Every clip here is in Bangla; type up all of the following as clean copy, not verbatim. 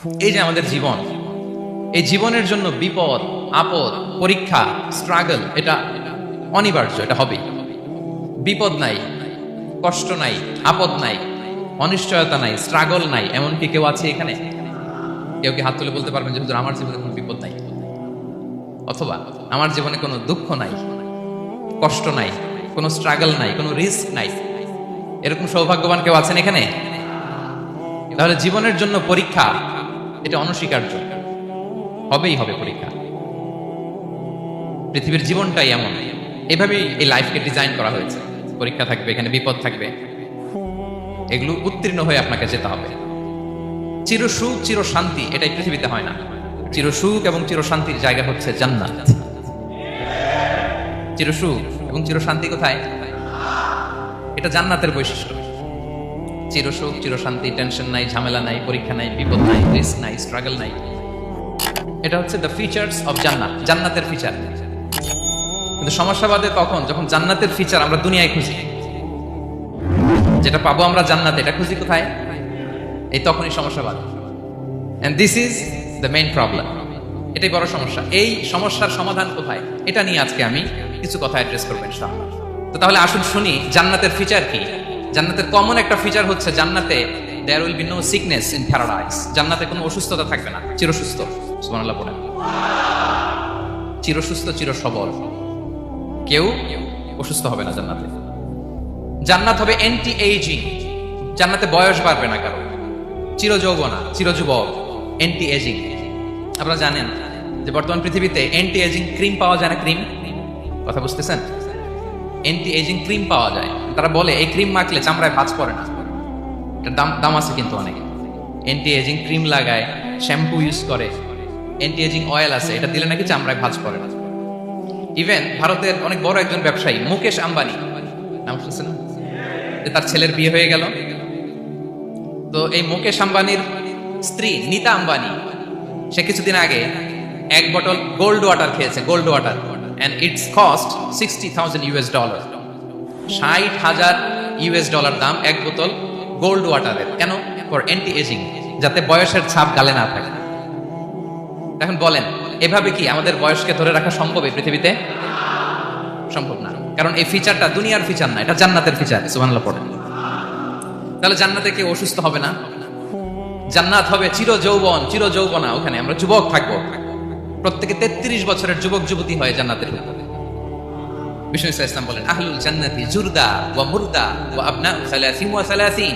এই যে আমাদের জীবন, এই জীবনের জন্য বিপদ, আপদ, পরীক্ষা, স্ট্রাগল এটা অনিবার্য, এটা হবেই। বিপদ নাই, কষ্ট নাই, আপদ নাই, অনিশ্চয়তা নাই, স্ট্রাগল নাই, এমন কি কেউ আছে এখানে? কেউ কি হাত তুলে বলতে পারবেন যে হুজুর আমার জীবনে কোনো বিপদ নাই, অথবা আমার জীবনে কোনো দুঃখ নাই, কষ্ট নাই, কোনো স্ট্রাগল নাই, কোনো রিস্ক নাই? এরকম সৌভাগ্যবান কেউ আছেন এখানে? তাহলে জীবনের জন্য পরীক্ষা এটা অনস্বীকার্য, হবেই হবে পরীক্ষা। পৃথিবীর জীবনটাই এমন, এভাবেই এই লাইফকে ডিজাইন করা হয়েছে। পরীক্ষা থাকবে, এখানে বিপদ থাকবে, এগুলো উত্তীর্ণ হয়ে আপনাকে যেতে হবে। চির সুখ চির শান্তি এটাই পৃথিবীতে হয় না। চির সুখ এবং চির শান্তির জায়গা হচ্ছে জান্নাত। চির সুখ এবং চির শান্তি কোথায়? এটা জান্নাতের বৈশিষ্ট্য। চির সুখ চির শান্তি, টেনশন নাই, ঝামেলা নাই, পরীক্ষা নাই, বিপদ নাই, রিস্ক নাই, স্ট্রাগল নাই। এটা হচ্ছে দ্য ফিচার্স অফ জান্নাত, জান্নাতের ফিচার। কিন্তু সমস্যা বাদে তখন যখন জান্নাতের ফিচার আমরা দুনিয়ায় খুঁজি, যেটা পাবো আমরা জান্নাতে, এটা খুঁজি কোথায়? এই তখনই সমস্যা বাদে। And this is the main problem. এটাই বড় সমস্যা। এই সমস্যার সমাধান কোথায়, এটা নিয়ে আজকে আমি কিছু কথা অ্যাড্রেস করবো ইনশাআল্লাহ। তো তাহলে আসুন শুনি জান্নাতের ফিচার কি। জান্নাতের কমন একটা ফিচার হচ্ছে জান্নাতে there will be no sickness in paradise. জান্নাতে কোনো অসুস্থতা থাকবে না, চিরসুস্থ। সুবহানাল্লাহ পড়েন। চিরসুস্থ, চির সবল, কেউ অসুস্থ হবে না জান্নাতে। জান্নাত হবে অ্যান্টি এইজিং, জান্নাতে বয়স বাড়বে না কারো। চির যৌবনা, চির যুবক, অ্যান্টি এজিং। আপনারা জানেন যে বর্তমান পৃথিবীতে অ্যান্টি এজিং ক্রিম পাওয়া যায় না? ক্রিম, কথা বুঝতেছেন? অ্যান্টি এজিং ক্রিম পাওয়া যায়। তারা বলে এই ক্রিম মাখলে চামড়ায় ভাঁজ পড়ে না। এটার দাম আছে কিন্তু অনেক। অ্যান্টি এজিং ক্রিম লাগায়, শ্যাম্পু ইউজ করে, অ্যান্টি এজিং অয়েল আছে, এটা দিলে নাকি চামড়ায় ভাঁজ পড়ে না। ইভেন ভারতের অনেক বড় একজন ব্যবসায়ী মুকেশ আম্বানি, নাম শুনছেন? যে তার ছেলের বিয়ে হয়ে গেল। তো এই মুকেশ আম্বানির স্ত্রী নীতা আম্বানি, সে কিছুদিন আগে এক বোতল গোল্ড ওয়াটার খেয়েছে, gold water, and it's cost $60,000 $60,000 দাম এক বোতল গোল্ড ওয়াটারের। কেন? ফর অ্যান্টি এজিং, যাতে বয়সের ছাপ গালে না থাকে। এখন বলেন এভাবে কি আমাদের বয়সকে ধরে রাখা সম্ভব এই পৃথিবীতে? সম্ভব না, কারণ এই ফিচারটা দুনিয়ার ফিচার না, এটা জান্নাতের ফিচার। সুবহানাল্লাহ পড়েন। তাহলে জান্নাতে কেউ অসুস্থ হবে না। জান্নাত হবে চির যৌবন, চির যৌবনা। ওখানে আমরা যুবক থাকবো, প্রত্যেকে 33 বছরের যুবক যুবতী হয়ে জান্নাতে ঢুকবে। বিষ্ণু ইসলাম বলেন আহলুল জান্নাতি জুরদা ওয়া মুরদা ওয়া আবনাউ 30 ওয়া 30।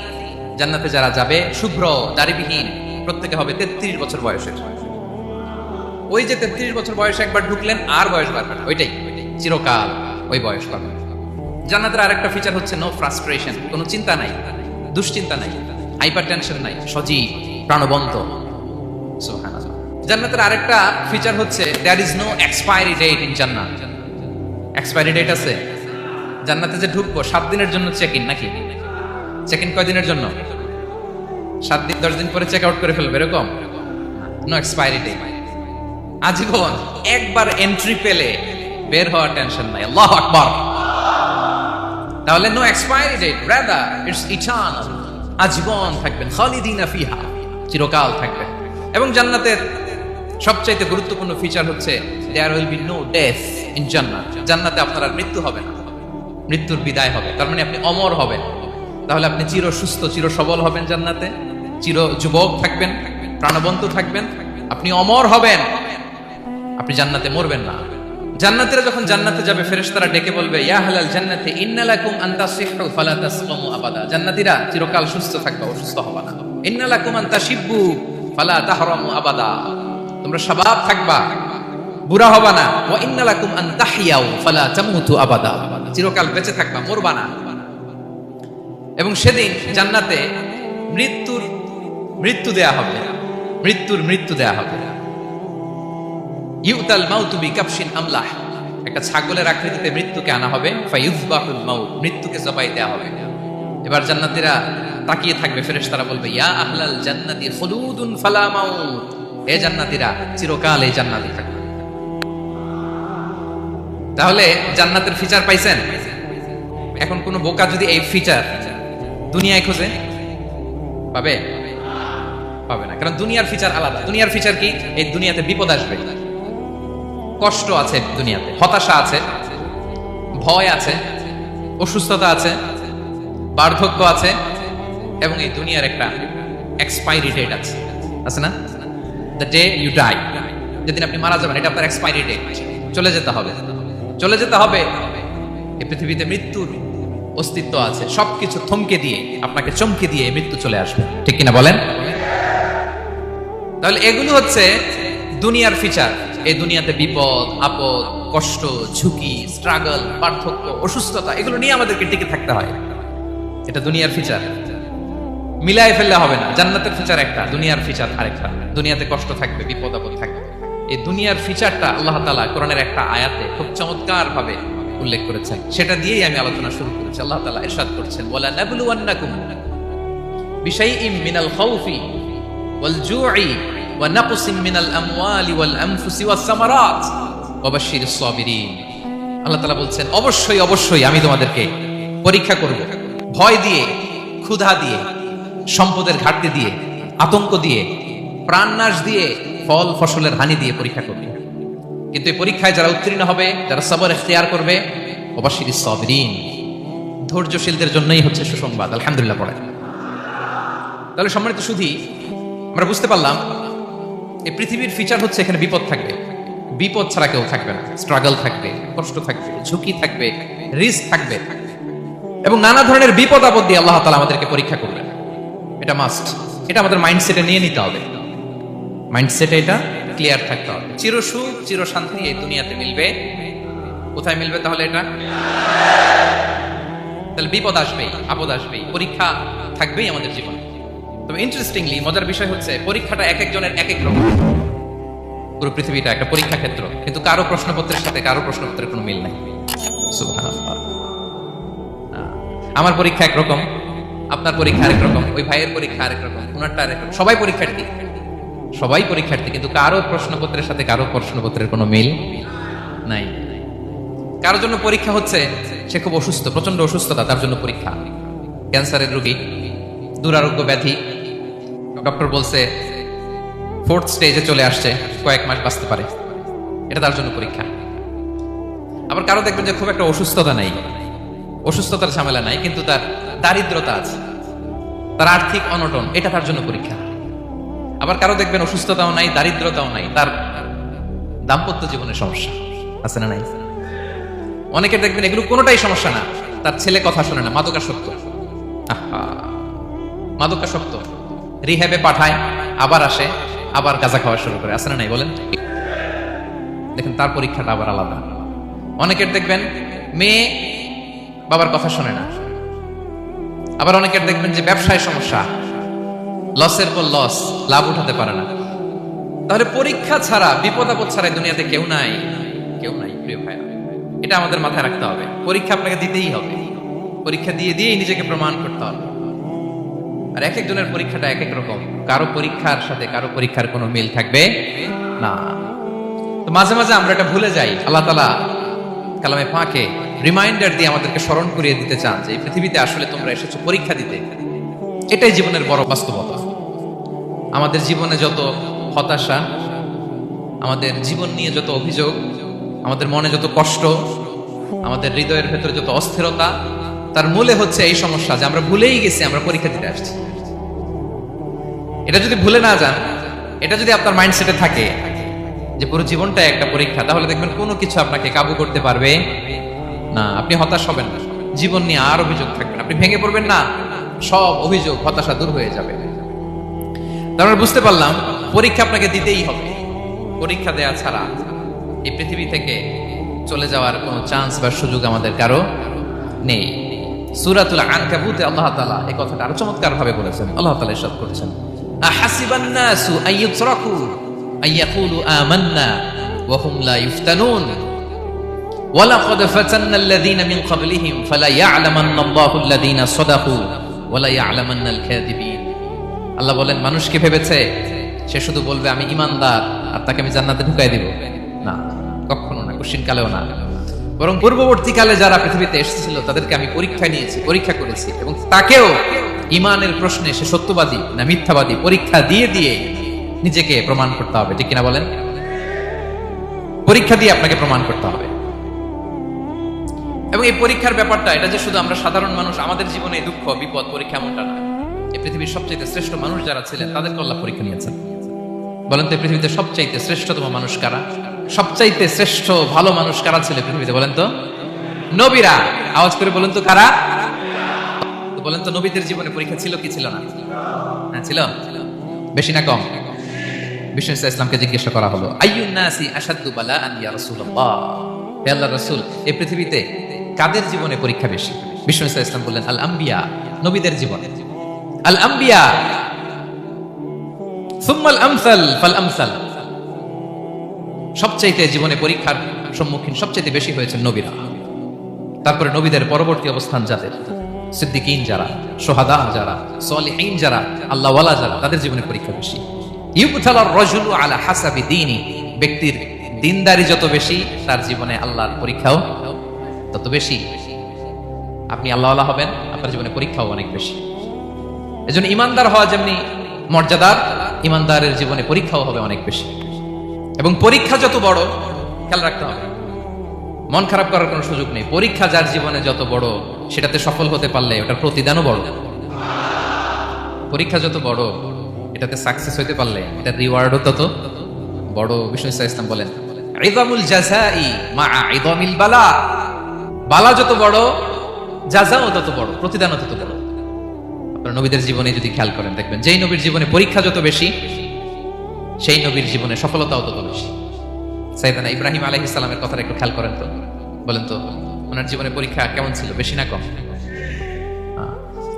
জান্নাতে যারা যাবে শুভ্র দাড়িবিহীন, প্রত্যেকে হবে 33 বছর বয়সের। ওই যে 33 বছর বয়সে একবার ঢুকলেন আর বয়স বাড়বে না, ওইটাই চিরকাল ওই বয়স পাবে। জান্নাতের আরেকটা ফিচার হচ্ছে নো ফ্রাস্ট্রেশন, কোনো চিন্তা নাই, দুশ্চিন্তা নাই, হাইপার টেনশন নাই, সজীব প্রাণবন্ত। সুবহানাল্লাহ। জান্নাতের আরেকটা ফিচার হচ্ছে there is no expiry date in জান্নাত। এক্সপায়ারি ডেট আছে? জান্নাতে যে ঢুকবো 7 দিনের জন্য চেক ইন, নাকি? চেক ইন কয় দিনের জন্য? 7 দিন, 10 দিন পরে চেক আউট করে ফেলবে, এরকম? নো এক্সপায়ারি ডেট, আজীবন। একবার এন্ট্রি পেলে বের হওয়ার টেনশন নাই। আল্লাহু আকবার। তাহলে no expiry date, rather it's eternal, আজীবন থাকবেন, খালিদিনা ফিহা, চিরকাল থাকবেন। এবং জান্নাতের সবচাইতে গুরুত্বপূর্ণ ফিচার হচ্ছে there will be no death in জান্নাত। জান্নাতে আপনার আর মৃত্যু হবে না, মৃত্যুর বিদায় হবে। তার মানে আপনি অমর হবেন। তাহলে আপনি চির সুস্থ চির সবল হবেন জান্নাতে, চির যুবক থাকবেন, প্রাণবন্ত থাকবেন, আপনি অমর হবেন, আপনি জান্নাতে মরবেন না। জান্নাতীরা যখন জান্নাতে যাবে ফেরেশতারা ডেকে বলবে ইয়া আহলাল জান্নাতি ইন্না লাকুম আন তাসিহু ফালা তাসকামু আবাদা। জান্নাতীরা চিরকাল সুস্থ থাকবে, অসুস্থ হবে না। ইন্না লাকুম আন তাশিব্বু ফালা তাহরামু আবাদা, তোমরা শাবাব থাকবা, বুড়া হবে না। ওয়া ইন্না লাকুম আন তাহইয়াউ ফালা তামুতু আবাদা, চিরকাল বেঁচে থাকবা, মরবা না। এবং সেদিন জান্নাতে মৃত্যু দেয়া হবে, মৃত্যু দেয়া হবে। ইউতাল মাউতু বিকাবশিন আমলাহ, একটা ছাগলের আকৃতিতে মৃত্যুকে আনা হবে। ফায়ুযবাহুল মাউত, মৃত্যুকে জবাই দেয়া হবে। এবার জান্নাতীরা তাকিয়ে থাকবে, ফেরেশতারা বলবে ইয়া আহলাল জান্নাতি খুলুদুন ফালা মাউত, এ জান্নাতীরা চিরকাল এই জান্নাতে থাকবে। তাহলে জান্নাতের ফিচার পাইছেন। এখন কোন বোকা যদি এই ফিচার দুনিয়ায় খোঁজে, পাবে? পাবে না, কারণ দুনিয়ার ফিচার আলাদা। দুনিয়ার ফিচার কি? এই দুনিয়াতে বিপদ আসবে, কষ্ট আছে, দুনিয়াতে হতাশা আছে, ভয় আছে, অসুস্থতা আছে, বার্ধক্য আছে, এবং এই দুনিয়ার একটা এক্সপায়ারি ডেট আছে না? দ্য ডে ইউ ডাই, যেদিন আপনি মারা যাবেন, এটা আপনার এক্সপায়ারি ডেট। চলে যেতে হবে, চলে যেতে হবে। এই পৃথিবীতে মৃত্যুর অস্তিত্ব আছে। সবকিছু থমকে দিয়ে, আপনাকে চমকে দিয়ে মৃত্যু চলে আসবে, ঠিক কিনা বলেন? তাহলে এগুলো হচ্ছে দুনিয়ার ফিচার। এই দুনিয়াতে বিপদ আপদ, কষ্ট, ঝুঁকি, স্ট্রাগল, পার্থক্য, অসুস্থতা, এগুলো নিয়ে আমাদেরকে টিকে থাকতে হয়। এটা দুনিয়ার ফিচার, মিলাই ফেললে হবে না। জান্নাতের ফিচার একটা, দুনিয়ার ফিচার আরেকটা। দুনিয়াতে কষ্ট থাকবে, বিপদ আপদ থাকবে। এই দুনিয়ার ফিচারটা আল্লাহ তাআলা কোরআনের একটা আয়াতে খুব চমৎকার ভাবে উল্লেখ করেছেন। সেটা দিয়েই আমি আলোচনা শুরু করেছি। আল্লাহ তাআলা ইরশাদ করছেন, ওয়ালা নাবলুওয়ান্নাকুম বিশাইইম মিনাল খাউফি ওয়াল জু'i ওয়া নাকসিম মিনাল আমওয়ালি ওয়াল আনফুসি ওয়াস সামারাত ওয়া বাশশিরিস সাবিরিন। আল্লাহ তাআলা বলছেন, অবশ্যই অবশ্যই আমি তোমাদেরকে পরীক্ষা করব, ভয় দিয়ে, ক্ষুধা দিয়ে, সম্পদের ঘাটতি দিয়ে, আতঙ্ক দিয়ে, প্রাণনাশ দিয়ে, ফল ফসলের হানি দিয়ে পরীক্ষা করবে। কিন্তু এই পরীক্ষায় যারা উত্তীর্ণ হবে, যারা সবর ইখতিয়ার করবে, ওয়াবাশশিরিস সাবিরিন, ধৈর্যশীলদের জন্যই হচ্ছে সুসংবাদ। আলহামদুলিল্লাহ পড়ে। তাহলে সম্মানিত সুধী, আমরা বুঝতে পারলাম এই পৃথিবীর ফিচার হচ্ছে এখানে বিপদ থাকবে, বিপদ ছাড়া কেউ থাকবে না। স্ট্রাগল থাকবে, কষ্ট থাকবে, ঝুঁকি থাকবে, রিস্ক থাকবে, এবং নানা ধরনের বিপদ আপদ দিয়ে আল্লাহ তাআলা আমাদেরকে পরীক্ষা করবেন। এটা মাস্ট, এটা আমাদের মাইন্ডসেটে নিয়ে নিতে হবে। মাইন্ডসেটে এটা ক্লিয়ার থাকতে হবে। চিরসুখ চিরশান্তি এই দুনিয়াতে মিলবে, কোথায় মিলবে তাহলে? এটা তাহলে বিপদ আসবেই, আপদ আসবেই, পরীক্ষা থাকবেই আমাদের জীবনে। তবে ইন্টারেস্টিংলি মজার বিষয় হচ্ছে, পরীক্ষাটা এক একজনের এক এক রকম। পুরো পৃথিবীটা একটা পরীক্ষা ক্ষেত্র, কিন্তু কারো প্রশ্নপত্রের সাথে কারো প্রশ্নপত্রের কোনো মিল নাই। সুবহানাল্লাহ। আমার পরীক্ষা একরকম, আপনার পরীক্ষা আরেক রকম, ওই ভাইয়ের পরীক্ষা আরেক রকম, ওনারটা আরেক রকম। সবাই পরীক্ষার্থী, সবাই পরীক্ষার্থী, কিন্তু কারো প্রশ্নপত্রের সাথে কারো প্রশ্নপত্রের কোনো মিল নাই। কারোর জন্য পরীক্ষা হচ্ছে সে খুব অসুস্থ, প্রচন্ড অসুস্থতা, তার জন্য পরীক্ষা। ক্যান্সারের রোগী, দুরারোগ্য ব্যাধি, ডক্টর বলছে 4th স্টেজে চলে আসছে, কয়েক মাস বাঁচতে পারে, এটা তার জন্য পরীক্ষা। আবার কারো দেখবেন যে খুব একটা অসুস্থতা নাই, অসুস্থতার ঝামেলা নাই, কিন্তু তার দারিদ্রতা আছে, তার আর্থিক অনটন, এটা তার জন্য পরীক্ষা। আবার কারো দেখবেন অসুস্থতাও নাই, দারিদ্রতাও নাই, তার দাম্পত্য জীবনের সমস্যা আছে না নাই? অনেকের দেখবেন এগুলো কোনোটাই সমস্যা না, তার ছেলে কথা শোনে না, মাদকাসক্ত। মাদকাসক্ত, রিহ্যাবে পাঠায়, আবার আসে, আবার গাঁজা খাওয়া শুরু করে, আছে না নাই বলেন? দেখেন তার পরীক্ষাটা আবার আলাদা। অনেকের দেখবেন মেয়ে বাবার কথা শোনে না। আবার অনেকের দেখবেন যে ব্যবসায় সমস্যা, লসের পর লস, লাভ উঠাতে পারে না। তাহলে পরীক্ষা ছাড়া, বিপদ আপদ ছাড়া দুনিয়াতে কেউ নাই, কেউ নাই প্রিয় ভাই। এটা আমাদের মাথায় রাখতে হবে। পরীক্ষা আপনাকে দিতেই হবে, পরীক্ষা দিয়ে দিয়েই নিজেকে প্রমাণ করতে হবে। আর এক একজনের পরীক্ষাটা এক এক রকম, কারো পরীক্ষার সাথে কারো পরীক্ষার কোনো মিল থাকবে না। তো মাঝে মাঝে আমরা এটা ভুলে যাই। আল্লাহ তাআলা কালামে পাকে রিমাইন্ডার দিয়ে আমাদেরকে স্মরণ করিয়ে দিতে চান যে এই পৃথিবীতে আসলে তোমরা এসেছো পরীক্ষা দিতে। এটাই জীবনের বড় বাস্তবতা। আমাদের জীবনে যত হতাশা, আমাদের জীবন নিয়ে যত অভিযোগ, আমাদের মনে যত কষ্ট, আমাদের হৃদয়ের ভেতরে যত অস্থিরতা, তার মূলে হচ্ছে এই সমস্যা যে আমরা ভুলেই গেছি আমরা পরীক্ষা দিতে আসছি। এটা যদি ভুলে না যান, এটা যদি আপনার মাইন্ডসেটে থাকে যে পুরো জীবনটা একটা পরীক্ষা, তাহলে দেখবেন কোনো কিছু আপনাকে কাবু করতে পারবে না। আপনি হতাশ হবেন না, জীবন নিয়ে আর অভিযোগ থাকবে না, আপনি ভেঙে পড়বেন না, সব অভিযোগ হতাশা দূর হয়ে যাবে। তারপরে বুঝতে পারলাম পরীক্ষা আপনাকে দিতেই হবে। পরীক্ষা দেয়া ছাড়া এই পৃথিবী থেকে চলে যাওয়ার কোনো চান্স বা সুযোগ আমাদের কারো নেই। সূরাতুল আনকাবুতে আল্লাহ তাআলা এই কথাটা আরো চমৎকার ভাবে বলেছেন। আল্লাহ তাআলা ইরশাদ করেছেন, আহাসিবান নাসু আইয়ুতরাকু আইয়াকুলু আমান্না ওয়া হুম লা ইফতানুন ওয়ালাকাদ ফাতান্নাল্লাযীনা মিন ক্বাবলিহিম ফালা ইয়া'লামান্নাল্লাহুল্লাযীনা সাদাকু ওয়ালা ইয়া'লামান্নাল কাযিবিন। আল্লাহ বলেন, মানুষ কি ভেবেছে সে শুধু বলবে আমি ঈমানদার আর তাকে আমি জান্নাতে ঢুকাই দিব? না, কখনো না, কোশ্চিনকালেও না। বরং পূর্ববর্তীকালে যারা পৃথিবীতে এসেছিল তাদেরকে আমি পরীক্ষা নিয়েছি, পরীক্ষা করেছি, এবং তাকেও ইমানের প্রশ্নে সে সত্যবাদী না মিথ্যাবাদী পরীক্ষা দিয়ে দিয়ে নিজেকে প্রমাণ করতে হবে, ঠিক কিনা বলেন? পরীক্ষা দিয়ে আপনাকে প্রমাণ করতে হবে। এবং এই পরীক্ষার ব্যাপারটা, এটা যে শুধু আমরা সাধারণ মানুষ আমাদের জীবনে দুঃখ বিপদ পরীক্ষা এমনটা না। এই পৃথিবীর সবচেয়ে শ্রেষ্ঠ মানুষ যারা ছিলেন তাদেরকে আল্লাহ পরীক্ষা নিয়েছেন। বলেন তো, এই পৃথিবীতে সবচাইতে শ্রেষ্ঠতম মানুষ কারা? সবচাইতে শ্রেষ্ঠ ভালো মানুষ কারা ছিল পৃথিবীতে? বলেন তো, নবীরা। আওয়াজ করে বলেন তো, কারা? বলেন তো, নবীদের জীবনে পরীক্ষা ছিল কি ছিল না? হ্যাঁ ছিল। বেশি না কম? বিষ্ণু ইসলামকে জিজ্ঞাসা করা হলো, আইয়ুন নাসি আশাদ্দু বালাআন ইয়া রাসূলুল্লাহ, হে আল্লাহর রাসূল, এই পৃথিবীতে কাদের জীবনে পরীক্ষা বেশি? বিষ্ণু ইসলাম বললেন, আল আম্বিয়া, নবীদের জীবনে। আল আম্বিয়া সুম্মাল আমসাল ফাল আমসাল, সবচাইতে জীবনে পরীক্ষার সম্মুখীন সবচাইতে বেশি হয়েছে নবীরা। তারপরে নবীদের পরবর্তী অবস্থান যাদের, সিদ্দিকিন যারা, সোহাদা যারা, সলিহিন যারা, আল্লাহওয়ালা যারা, তাদের জীবনে পরীক্ষা বেশি। ইউবতালার রাজুলু আলা হাসাবি দীনি, ব্যক্তির দিনদারি যত বেশি তার জীবনে আল্লাহর পরীক্ষাও তত বেশি। আপনি আল্লাহওয়ালা হবেন, আপনার জীবনে পরীক্ষাও অনেক বেশি। এজন্য ইমানদার হওয়া যেমনি মর্যাদার, ইমানদারের জীবনে পরীক্ষাও হবে অনেক বেশি। এবং পরীক্ষা যত বড়, খেয়াল রাখতে হবে, মন খারাপ করার কোনো সুযোগ নেই। পরীক্ষা যার জীবনে যত বড়, সেটাতে সফল হতে পারলে ওটার প্রতিদানও বড়। পরীক্ষা যত বড়, এটাতে সাকসেস হতে পারলে এটার রিওয়ার্ডও তত বড়। বিষ্ণু ইসলাম বলেন, ইযামুল জাযাই মাআ ইযামিল বালা, বালা যত বড় জাযাও তত বড়, প্রতিদানও তত বড়। আপনারা নবীদের জীবনে যদি খেয়াল করেন দেখবেন, যেই নবীর জীবনে পরীক্ষা যত বেশি, সেই নবীর জীবনে সফলতাও তত বেশি। সাইয়েদনা ইব্রাহিম আলাইহিস সালামের কথাটা একটু খেয়াল করেন তো, বলেন তো, ওনার জীবনে পরীক্ষা কেমন ছিল? বেশি না কম?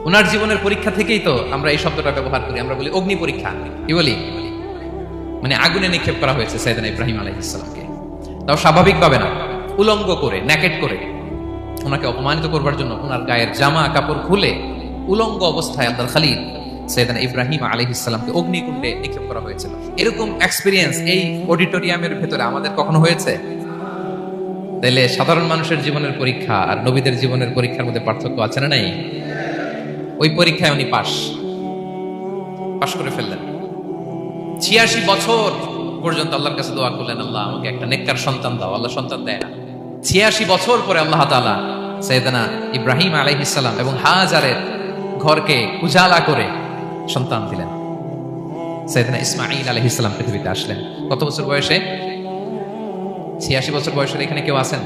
ওনার জীবনের পরীক্ষা থেকেই তো আমরা এই শব্দটা ব্যবহার করি, আমরা বলি অগ্নি পরীক্ষা। কি বলি? মানে আগুনে নিক্ষেপ করা হয়েছে সাইয়েদনা ইব্রাহিম আলাইহিস সালামকে, তাও স্বাভাবিকভাবে না, উলঙ্গ করে, ন্যাকেট করে ওনাকে অপমানিত করবার জন্য ওনার গায়ের জামা কাপড় খুলে উলঙ্গ অবস্থায় আল্লাহর খলিল সাইয়েদনা ইব্রাহিম আলাইহিস সালামকে অগ্নিকুণ্ডে নিক্ষেপ করা হয়েছিল। এরকম এক্সপেরিয়েন্স এই অডিটোরিয়ামের ভেতরে আমাদের কখনো হয়েছে? তাইলে সাধারণ মানুষের জীবনের পরীক্ষা আর নবীদের জীবনের পরীক্ষার মধ্যে পার্থক্য আছে না নাই? ওই পরীক্ষায় উনি পাশ করে ফেললেন। 86 বছর পর্যন্ত আল্লাহর কাছে দোয়া করলেন, আল্লাহ আমাকে একটা নেককার সন্তান দাও। আল্লাহ সন্তান দেয় না। 86 বছর পরে আল্লাহ তাআলা সাইয়েদনা ইব্রাহিম আলাইহিস সালাম এবং হাজারের ঘরকে উজালা করে সন্তান দিলেন। সাইয়েদনা ইসমাঈল আলাইহিস সালাম পৃথিবীতে আসলেন কত বছর বয়সে? 86 বছর বয়সের এখানে কেউ আছেন?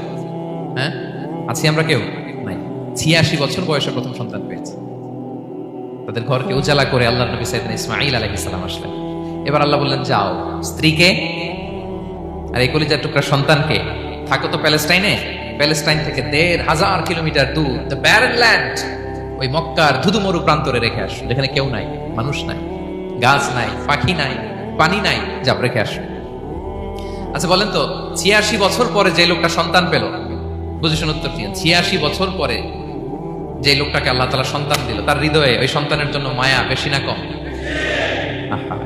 হ্যাঁ, আছি আমরা? কেউ নাই। 86 বছর বয়সে প্রথম সন্তান পেয়েছে। তাদের ঘরকে উজালা করে আল্লাহর নবী সাইয়েদনা ইসমাঈল আলাইহিস সালাম আসলেন। এবার আল্লাহ বললেন, যাও স্ত্রীকে আর এই কলিজার টুকরা সন্তানকে, থাকো তো প্যালেস্টাইনে, প্যালেস্টাইন থেকে 1500 কিলোমিটার দূর, দ্য ব্যারেন ল্যান্ড, ওই মক্কার ধুধুমরু প্রান্তরে রেখে আস, যেখানে কেউ নাই, মানুষ নাই, গাছ নাই, পাখি নাই, পানি নাই, যাব রেখে আস। আচ্ছা বলেন তো, 86 বছর পরে যে লোকটা সন্তান পেল, বুঝেছেন উত্তর দিয়ে? 86 বছর পরে যে লোকটাকে আল্লাহ তাআলা সন্তান দিল, তার হৃদয়ে ওই সন্তানের জন্য মায়া বেশি না কম?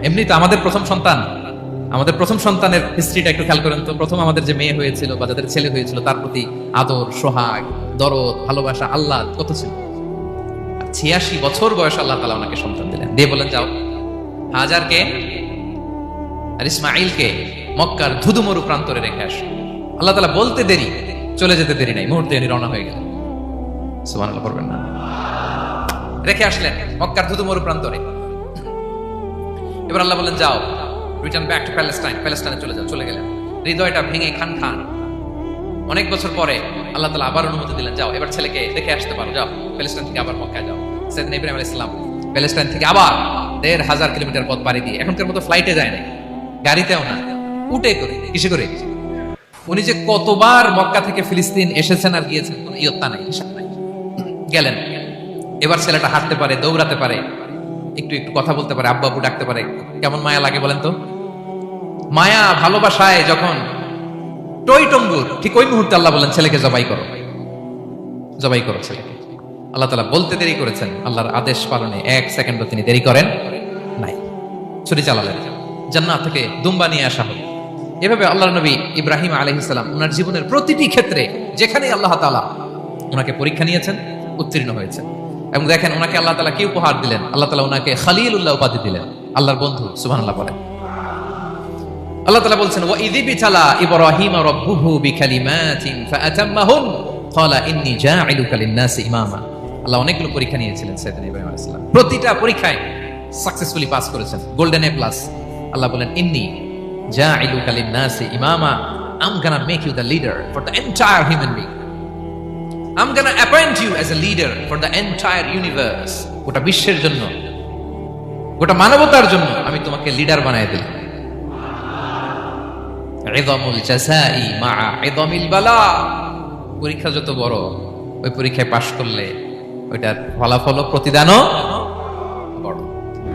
এমনি তো আমাদের প্রথম সন্তানের হিস্ট্রিটা একটু খেয়াল করেন তো। প্রথম আমাদের যে মেয়ে হয়েছিল বা যাদের ছেলে হয়েছিল, তার প্রতি আদর, সোহাগ, দরদ, ভালোবাসা, আল্লাহ কত ছিল। 86 বছর বয়স আল্লাহ তাআলা ওনাকে সন্তান দিলেন, দিয়ে বলেন, যাও হাজারকে আর ইসমাঈলকে মক্কার ধুধুমরু প্রান্তরে রেখে আসো। আল্লাহ তাআলা বলতে দেরি, চলে যেতে দেরি নাই, মুহূর্তে উনি রওনা হয়ে গেলেন। সুবহানাল্লাহ পড়বেন না? রেখে আসলেন মক্কার ধুধুমরু প্রান্তরে। এবার আল্লাহ বললেন, যাও, রিটার্ন ব্যাক টু প্যালেস্টাইন, প্যালেস্টাইনে চলে যাও। চলে গেলেন, হৃদয়টা ভেঙে খান। অনেক বছর পরে আল্লাহ তাআলা আবার অনুমতি দিলেন, যাও এবার ছেলেকে দেখে আসতে পারো, যাও প্যালেস্টাইন থেকে আবার মক্কায় যাও। সাইয়েদনা ইব্রাহিম আলাইহিস সালাম প্যালেস্টাইন থেকে আবার 1500 কিলোমিটার পথ পাড়ি দিয়ে, এখনকার মতো ফ্লাইটে যায় না, গাড়িতেও না, উটে করে। কিসে করে? উনি যে কতবার মক্কা থেকে ফিলিস্তিন এসেছেন আর গিয়েছেন কোনো ইয়ত্তা নাই, হিসাব নাই। গেলেন, এবার ছেলেটা হাঁটতে পারে, দৌড়াতে পারে, একটু একটু কথা বলতে পারে, আব্বু আব্বু ডাকতে পারে। কেমন মায়া লাগে বলেন তো? মায়া ভালোবাসায় যখন টইটম্বুর, ঠিক ওই মুহূর্তে আল্লাহ বলেন, ছেলেকে জবাই করো, জবাই করো ছেলেকে। আল্লাহ তাআলা বলতে দেরি করেছেন, আল্লাহর আদেশ পালনে 1 সেকেন্ডও তিনি দেরি করেন নাই। ছুরি চালালেন, জান্নাত থেকে দুম্বা নিয়ে আসা হলো। এভাবে আল্লাহর নবী ইব্রাহিম আলাইহিস সালাম ওনার জীবনের প্রতিটি ক্ষেত্রে যেখানেই আল্লাহ তাআলা ওনাকে পরীক্ষা নিয়েছেন, উত্তীর্ণ হয়েছেন। এবং দেখেন ওনাকে আল্লাহ তাআলা কি উপহার দিলেন, আল্লাহ তাআলা ওনাকে খলিলুল্লাহ উপাধি দিলেন, আল্লাহর বন্ধু। সুবহানাল্লাহ বলেন। আল্লাহ তাআলা বলছেন ওয়া ইযি বিতালা ইব্রাহিম রাব্বুহু বিকালিমাতিন ফাআতাম্মাহুন ক্বালা ইন্নী জাঈলুকা লিন-নাসি ইমামা। আল্লাহ অনেকগুলো পরীক্ষা নিয়েছিলেন সাইয়েদনা ইব্রাহিম আলাইহিস সালাম, প্রতিটা পরীক্ষায় সাকসেসফুলি পাস করেছেন, গোল্ডেন এ প্লাস। আল্লাহ বলেন ইন্নী জাঈলুকা লিন-নাসি ইমামা, I'm gonna make you the leader for the entire human being. I'm gonna appoint you as a leader for the entire universe. গোটা বিশ্বের জন্য, গোটা মানবতার জন্য আমি তোমাকে লিডার বানায় দিলাম। ইযামুল জাযাই মা'a ইযামিল বালা। পরীক্ষা যত বড়, ওই পরীক্ষায় পাশ করলে ওইটার ফলাফল প্রতিদানও বড়।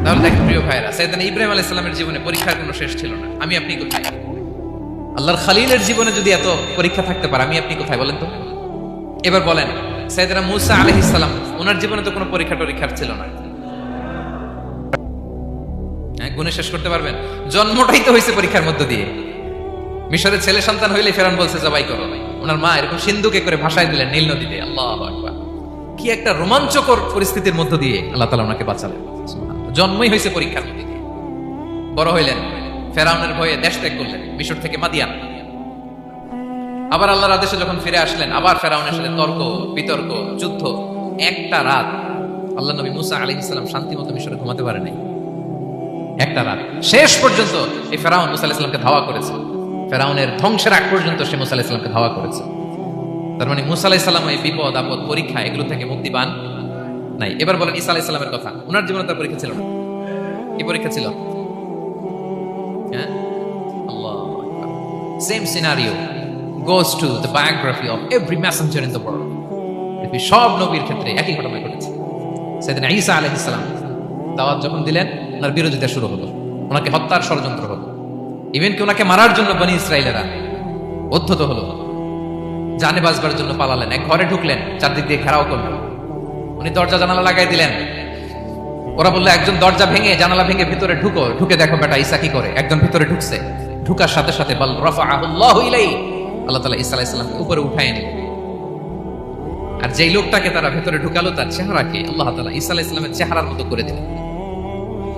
তাহলে দেখেন প্রিয় ভাইরা, সাইয়েদনা ইব্রাহিম আলাইহিস সালামের জীবনে পরীক্ষার কোনো শেষ ছিল না। আমি আপনি কোথায়? আল্লাহর খলিলের জীবনে যদি এত পরীক্ষা থাকতে পারে, আমি আপনি কোথায় বলেন তো? এবার বলেন, সাইয়েদনা মূসা আলাইহিস সালাম, ওনার জীবনে তো কোনো পরীক্ষার ছিল না। গুণে শেষ করতে পারবেন? জন্মটাই তো হয়েছে পরীক্ষার মধ্য দিয়ে। মিশরের ছেলে সন্তান হইলে ফেরাউন বলছে জবাই করো, ওনার মা এরকম সিন্ধুকে করে ভাসায় দিলেন নীল নদীতে। আল্লাহু আকবার, কি একটা রোমাঞ্চকর পরিস্থিতির মধ্য দিয়ে আল্লাহ তাআলা ওনাকে বাঁচালেন। জন্মই হয়েছে পরীক্ষার মধ্যে দিয়ে। বড় হইলেন, ফেরাউনের ভয়ে দেশ ত্যাগ করলেন, মিশর থেকে মাদিয়ান। আবার আল্লাহর আদেশে যখন ফিরে আসলেন, আবার ফেরাউনের সাথে তর্ক বিতর্ক, যুদ্ধ। একটা রাত আল্লাহ নবী মুসা আলাইহিস সালাম শান্তি মতো মিশরে ঘুমাতে পারে নাই। একটা রাত শেষ পর্যন্ত এই ফেরাউন মুসা আলাইহিস সালামকে ধাওয়া করেছে। ফেরাউনের ধ্বংসের আগ পর্যন্ত সে মুসা আলাইহিস সালামকে ধাওয়া করেছে। তার মানে মুসা আলাইহিস সালাম এই বিপদ আপদ পরীক্ষা এগুলো থেকে মুক্তি পান নাই। এবার বলেন ঈসা আলাইহিস সালামের কথা, ওনার জীবনে তার পরীক্ষা ছিল না? কি পরীক্ষা ছিল? হ্যাঁ, আল্লাহু আকবার। Same scenario goes to the biography of every messenger in the world. সব নবীর ক্ষেত্রে একই ঘটনা ঘটেছে। সাইয়েদনা ঈসা আলাইহিস সালাম দাওয়াত যখন দিলেন, ওনার বিরোধিতা শুরু হলো, ওনাকে হত্যার ষড়যন্ত্র হলো, ইভেন কি ওনাকে মারার জন্য বনি ইসরাইলেরা উদ্ধত হলো, জানে বাঁচবার জন্য পালালেন। এক ঘরে ঢুকলেন, চারদিক দিয়ে ঘেরাও করলো, উনি দরজা জানালা লাগাই দিলেন। ওরা বললো একজন দরজা ভেঙে জানালা ভেঙে ভিতরে ঢুকো, ঢুকে দেখো বেটা ঈসা কি করে। একজন ভিতরে ঢুকছে, ঢুকার সাথে সাথে বল রাফাআহুল্লাহু ইলাইহি, আল্লাহ তাআলা ঈসা আলাইহিস সালামকে উপরে উঠায় নিলেন। আর যেই লোকটাকে তারা ভেতরে ঢুকালো, তার চেহারাকে আল্লাহ তাআলা ঈসা আলাইহিস সালামের চেহারার মতো করে দিলেন।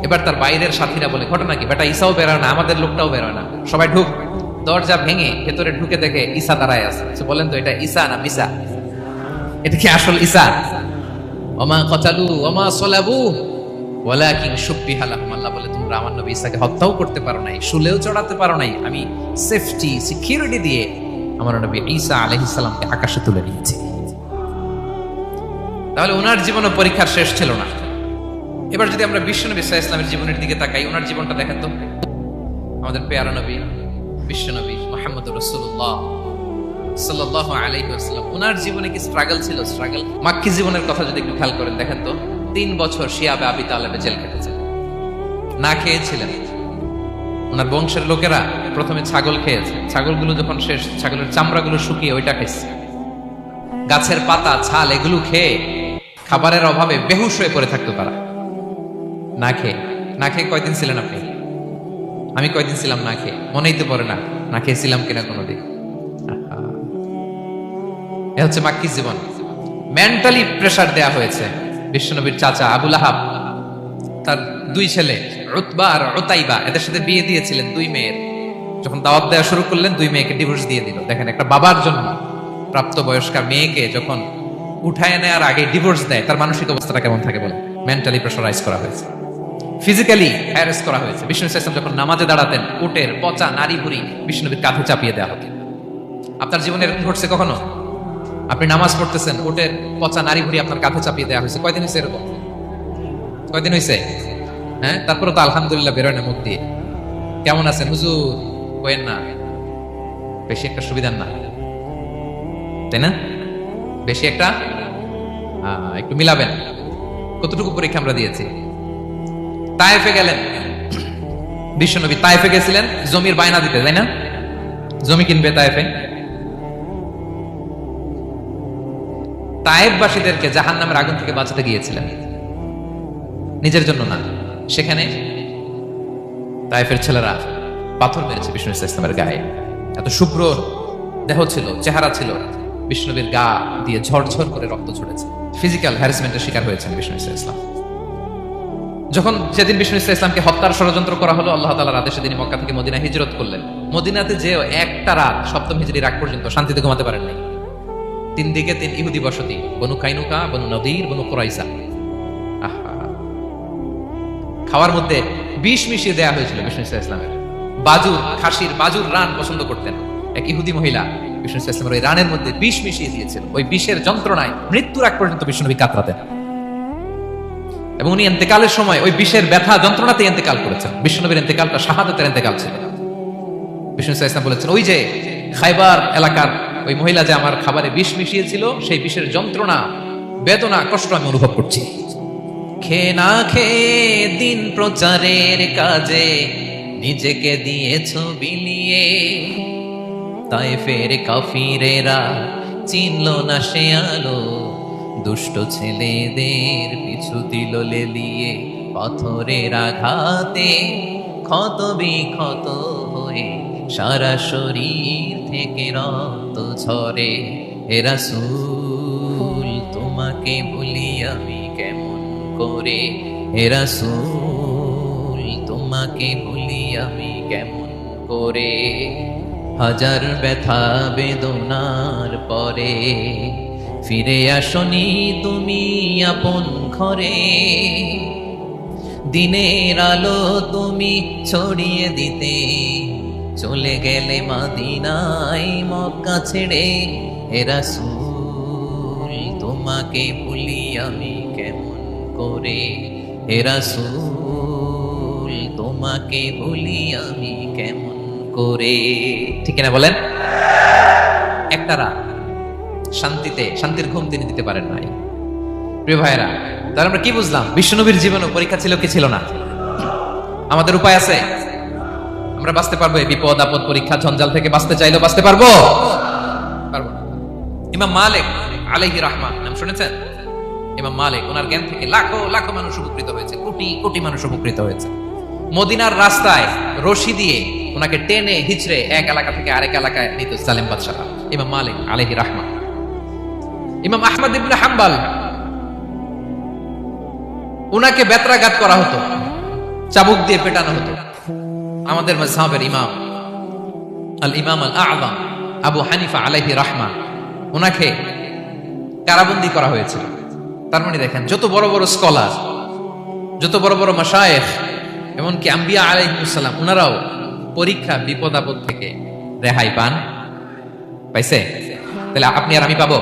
এবার তার বাইরের সাথীরা বলে ঘটনা কি? বেটা ঈসাও বেরোয় না, আমাদের লোকটাও বেরোয় না, সবাই ঢুক। দরজা ভেঙে ভেতরে ঢুকে দেখে ঈসা দাঁড়ায় আছে। বলেন তো এটা ঈসা না মিসা? এটা কি আসল ঈসা? ওমা কতালু ওমা সলাবু ওয়ালাকিন শুব্বিহা লাহুম। আল্লাহ বলে তোমরা আমার নবী ঈসাকে হত্যাও করতে পারো নাই, শুলেও চড়াতে পারো নাই, আমি সেফটি সিকিউরিটি দিয়ে আমার নবী ঈসা আলাইহিস সালামকে আকাশে তুলে নিয়েছি। তাহলে ওনার জীবনে পরীক্ষার শেষ ছিল না। এবার যদি আমরা বিশ্বনবী সাল্লাল্লাহু আলাইহি ওয়াসাল্লামের জীবনের দিকে তাকাই, ওনার জীবনটা দেখেন তো। আমাদের পেয়ারা নবী বিশ্বনবী মুহাম্মদুর রাসূলুল্লাহ সাল্লাল্লাহু আলাইহি ওয়াসাল্লাম, ওনার জীবনে কি স্ট্রাগল ছিল? স্ট্রাগল মাক্কি জীবনের কথা যদি একটু খেয়াল করেন, দেখেন তো 3 বছর শিয়াবে আবি তালেবে জেল কেটেছেন, না খেয়েছিলেন। ওনার বংশের লোকেরা প্রথমে ছাগল খেয়েছে, ছাগলগুলো যখন শেষ, ছাগলের চামড়াগুলো শুকিয়ে ওইটা খাইছে। গাছের পাতা ছাল এগুলো খেয়ে খাবারের অভাবে বেহুশ হয়ে পড়ে থাকতো তারা। না খেয়ে কয়দিন ছিলেন আপনি? আমি কয়দিন ছিলাম না খেয়ে? মনেই তো পড়ে না, না খেয়েছিলাম কিনা কোনোদিন। এ হচ্ছে মাক্কি জীবন। মেন্টালি প্রেসার দেয়া হয়েছে। বিশ্বনবীর চাচা আবুল আহাব, তার 2 ছেলে উতবা আর উতাইবা, এদের সাথে বিয়ে দিয়েছিলেন 2 মেয়ের। যখন দাওয়াত দেওয়া শুরু করলেন, 2 মেয়েকে ডিভোর্স দিয়ে দিল। দেখেন, একটা বাবার জন্য প্রাপ্তবয়স্কা মেয়েকে যখন উঠায় নেওয়ার আগে ডিভোর্স দেয়, তার মানসিক অবস্থাটা কেমন থাকে বলেন? মেন্টালি প্রেসারাইজ করা হয়েছে, ফিজিক্যালি হ্যারাস করা হয়েছে। বিষ্ণু ইসলাম যখন নামাজে দাঁড়াতেন, উটের পচা নারী ভুড়ি বিষ্ণুবীর কাঁধে চাপিয়ে দেওয়া হতো। আপনার জীবনে এরকম ঘটছে কখনো? আপনি নামাজ পড়তেছেন, উটের পচা নারী ভুড়ি আপনার কাঁধে চাপিয়ে দেওয়া হয়েছে। কয়দিন হয়েছে এরকম? কয়দিন হয়েছে? হ্যাঁ, তারপরে তো আলহামদুলিল্লাহ বেরোয় না মুখ দিয়ে। কেমন আছেন হুজুর? কইেন না, বেশি একটা সুবিধার না, তাই না? বেশি একটা একটু মিলাবেন। কতটুকু পরীক্ষা আমরা দিয়েছি। তায়েফে গেলেন বিশ্বনবী, তায়েফে গেছিলেন জমির বায়না দিতে, তাই না? জমি কিনবে তায়েফে। তায়েফবাসীদেরকে জাহান্নামের আগুন থেকে বাঁচাতে গিয়েছিলেন, নিজের জন্য না। সেখানে তায়েফের ছেলেরা পাথর মেরেছে বিষ্ণু ইসলামের গায়ে। এত শুভ্র দেহ ছিল, চেহারা ছিল, বিষ্ণুনবীর গা দিয়ে ঝরঝর করে রক্ত ঝরেছে, ফিজিক্যাল হ্যারাসমেন্টের শিকার হয়েছেন বিষ্ণু ইসলাম। যখন সেদিন বিষ্ণু ইসলামকে হত্যার ষড়যন্ত্র করা হলো, আল্লাহ তাআলার আদেশে তিনি মক্কা থেকে মদিনা হিজরত করলেন। মদিনাতে যে একটা রাত, সপ্তম হিজরির আগ পর্যন্ত শান্তিতে ঘুমাতে পারেন নাই। 3 দিকে 3 ইহুদি বসতি, বনু কাইনুকা, বনু নদীর, বনু কুরাইজা। খাওয়ার মধ্যে বিষ মিশিয়ে দেওয়া হয়েছিল বিষ্ণু ইসলামের। বাজুর, খাসির বাজুর রান পছন্দ করতেন এক ইহুদি মহিলা, বিষ্ণু ইসলামের ওই রানের মধ্যে বিষ মিশিয়ে দিয়েছিল। ওই বিষের যন্ত্রণায় মৃত্যুর আগ পর্যন্ত বিষ্ণুনবী কাতরাতেন এবং উনি ইন্তেকালের সময় ওই বিষের ব্যথা যন্ত্রণাতে ইন্তেকাল করেছেন। বিষ্ণুনবীর ইন্তেকালটা শাহাদাতের ইন্তেকাল ছিল। বিষ্ণু ইসলাম বলেছেন, ওই যে খাইবার এলাকার ওই মহিলা যে আমার খাবারে বিষ মিশিয়েছিল, সেই বিষের যন্ত্রণা, বেদনা, কষ্ট আমি অনুভব করছি। খেয়ে না খেয়ে দিন প্রচারের কাজে নিজেকে দিয়েছ বিলিয়ে, তায়েফের কাফিরেরা চিনল না সে আলো, দুষ্ট ছেলেদের পিছু দিল লেলিয়ে, পাথরের আঘাতে ক্ষত বিক্ষত হয়ে সারা শরীর থেকে রক্ত ঝরে। হে রাসূল তোমাকে ভুলি আমি কেমন করে, হে রাসূল তোমাকে ভুলি আমি কেমন করে। হাজার ব্যথা বেদনার পরে ফিরে আসনি তুমি আপন ঘরে, দিনের আলো তুমি ছড়িয়ে দিতে চলে গেলে মদিনায় মক্কা ছেড়ে। হে রাসূল তোমাকে ভুলি আমি কেমন করে, হে রাসূল তোমাকে ভুলি আমি কেমন করে। ঠিক না বলেন? একটা রাত শান্তিতে, শান্তির ঘুম তিনি দিতে পারেন নাই। প্রিয় ভাইরা, তাহলে আমরা কি বুঝলাম? বিশ্বনবীর জীবনে পরীক্ষা ছিল কি ছিল না? আমাদের উপায় আছে? আমরা বাঁচতে পারবো এই বিপদ আপদ পরীক্ষা ঝঞ্ঝাল থেকে? বাঁচতে চাইলেও বাঁচতে পারবো? পারবো না। ইমাম মালিক আলাইহি রাহমা নাম শুনেছেন? ইমাম মালিক, ওনার জ্ঞান থেকে লাখো লাখো মানুষ উপকৃত হয়েছে, কোটি কোটি মানুষ উপকৃত হয়েছে। মদিনার রাস্তায় রশি দিয়ে ওনাকে টেনে হিচড়ে এক এলাকা থেকে আরেক এলাকায় নিত জালেম বাদশাহ। ইমাম মালিক আলাইহি রাহমা। ইমাম আহমদ ইবনে হাম্বল, উনাকে বেত্রাঘাত করা হতো, চাবুক দিয়ে পেটানো হতো। আমাদের মাযহাবের ইমাম আল ইমাম আল আযম আবু হানিফা আলাইহি রাহমা, উনাকে কারাবন্দী করা হয়েছিল। তার মানে দেখেন, যত বড় বড় স্কলার, যত বড় বড় মাশায়েখ, এমনকি আম্বিয়া আলাইহিস সালাম, উনারাও পরীক্ষা বিপদ আপদ থেকে রেহাই পান। পাইছে? তাহলে আপনি আর আমি পাবো?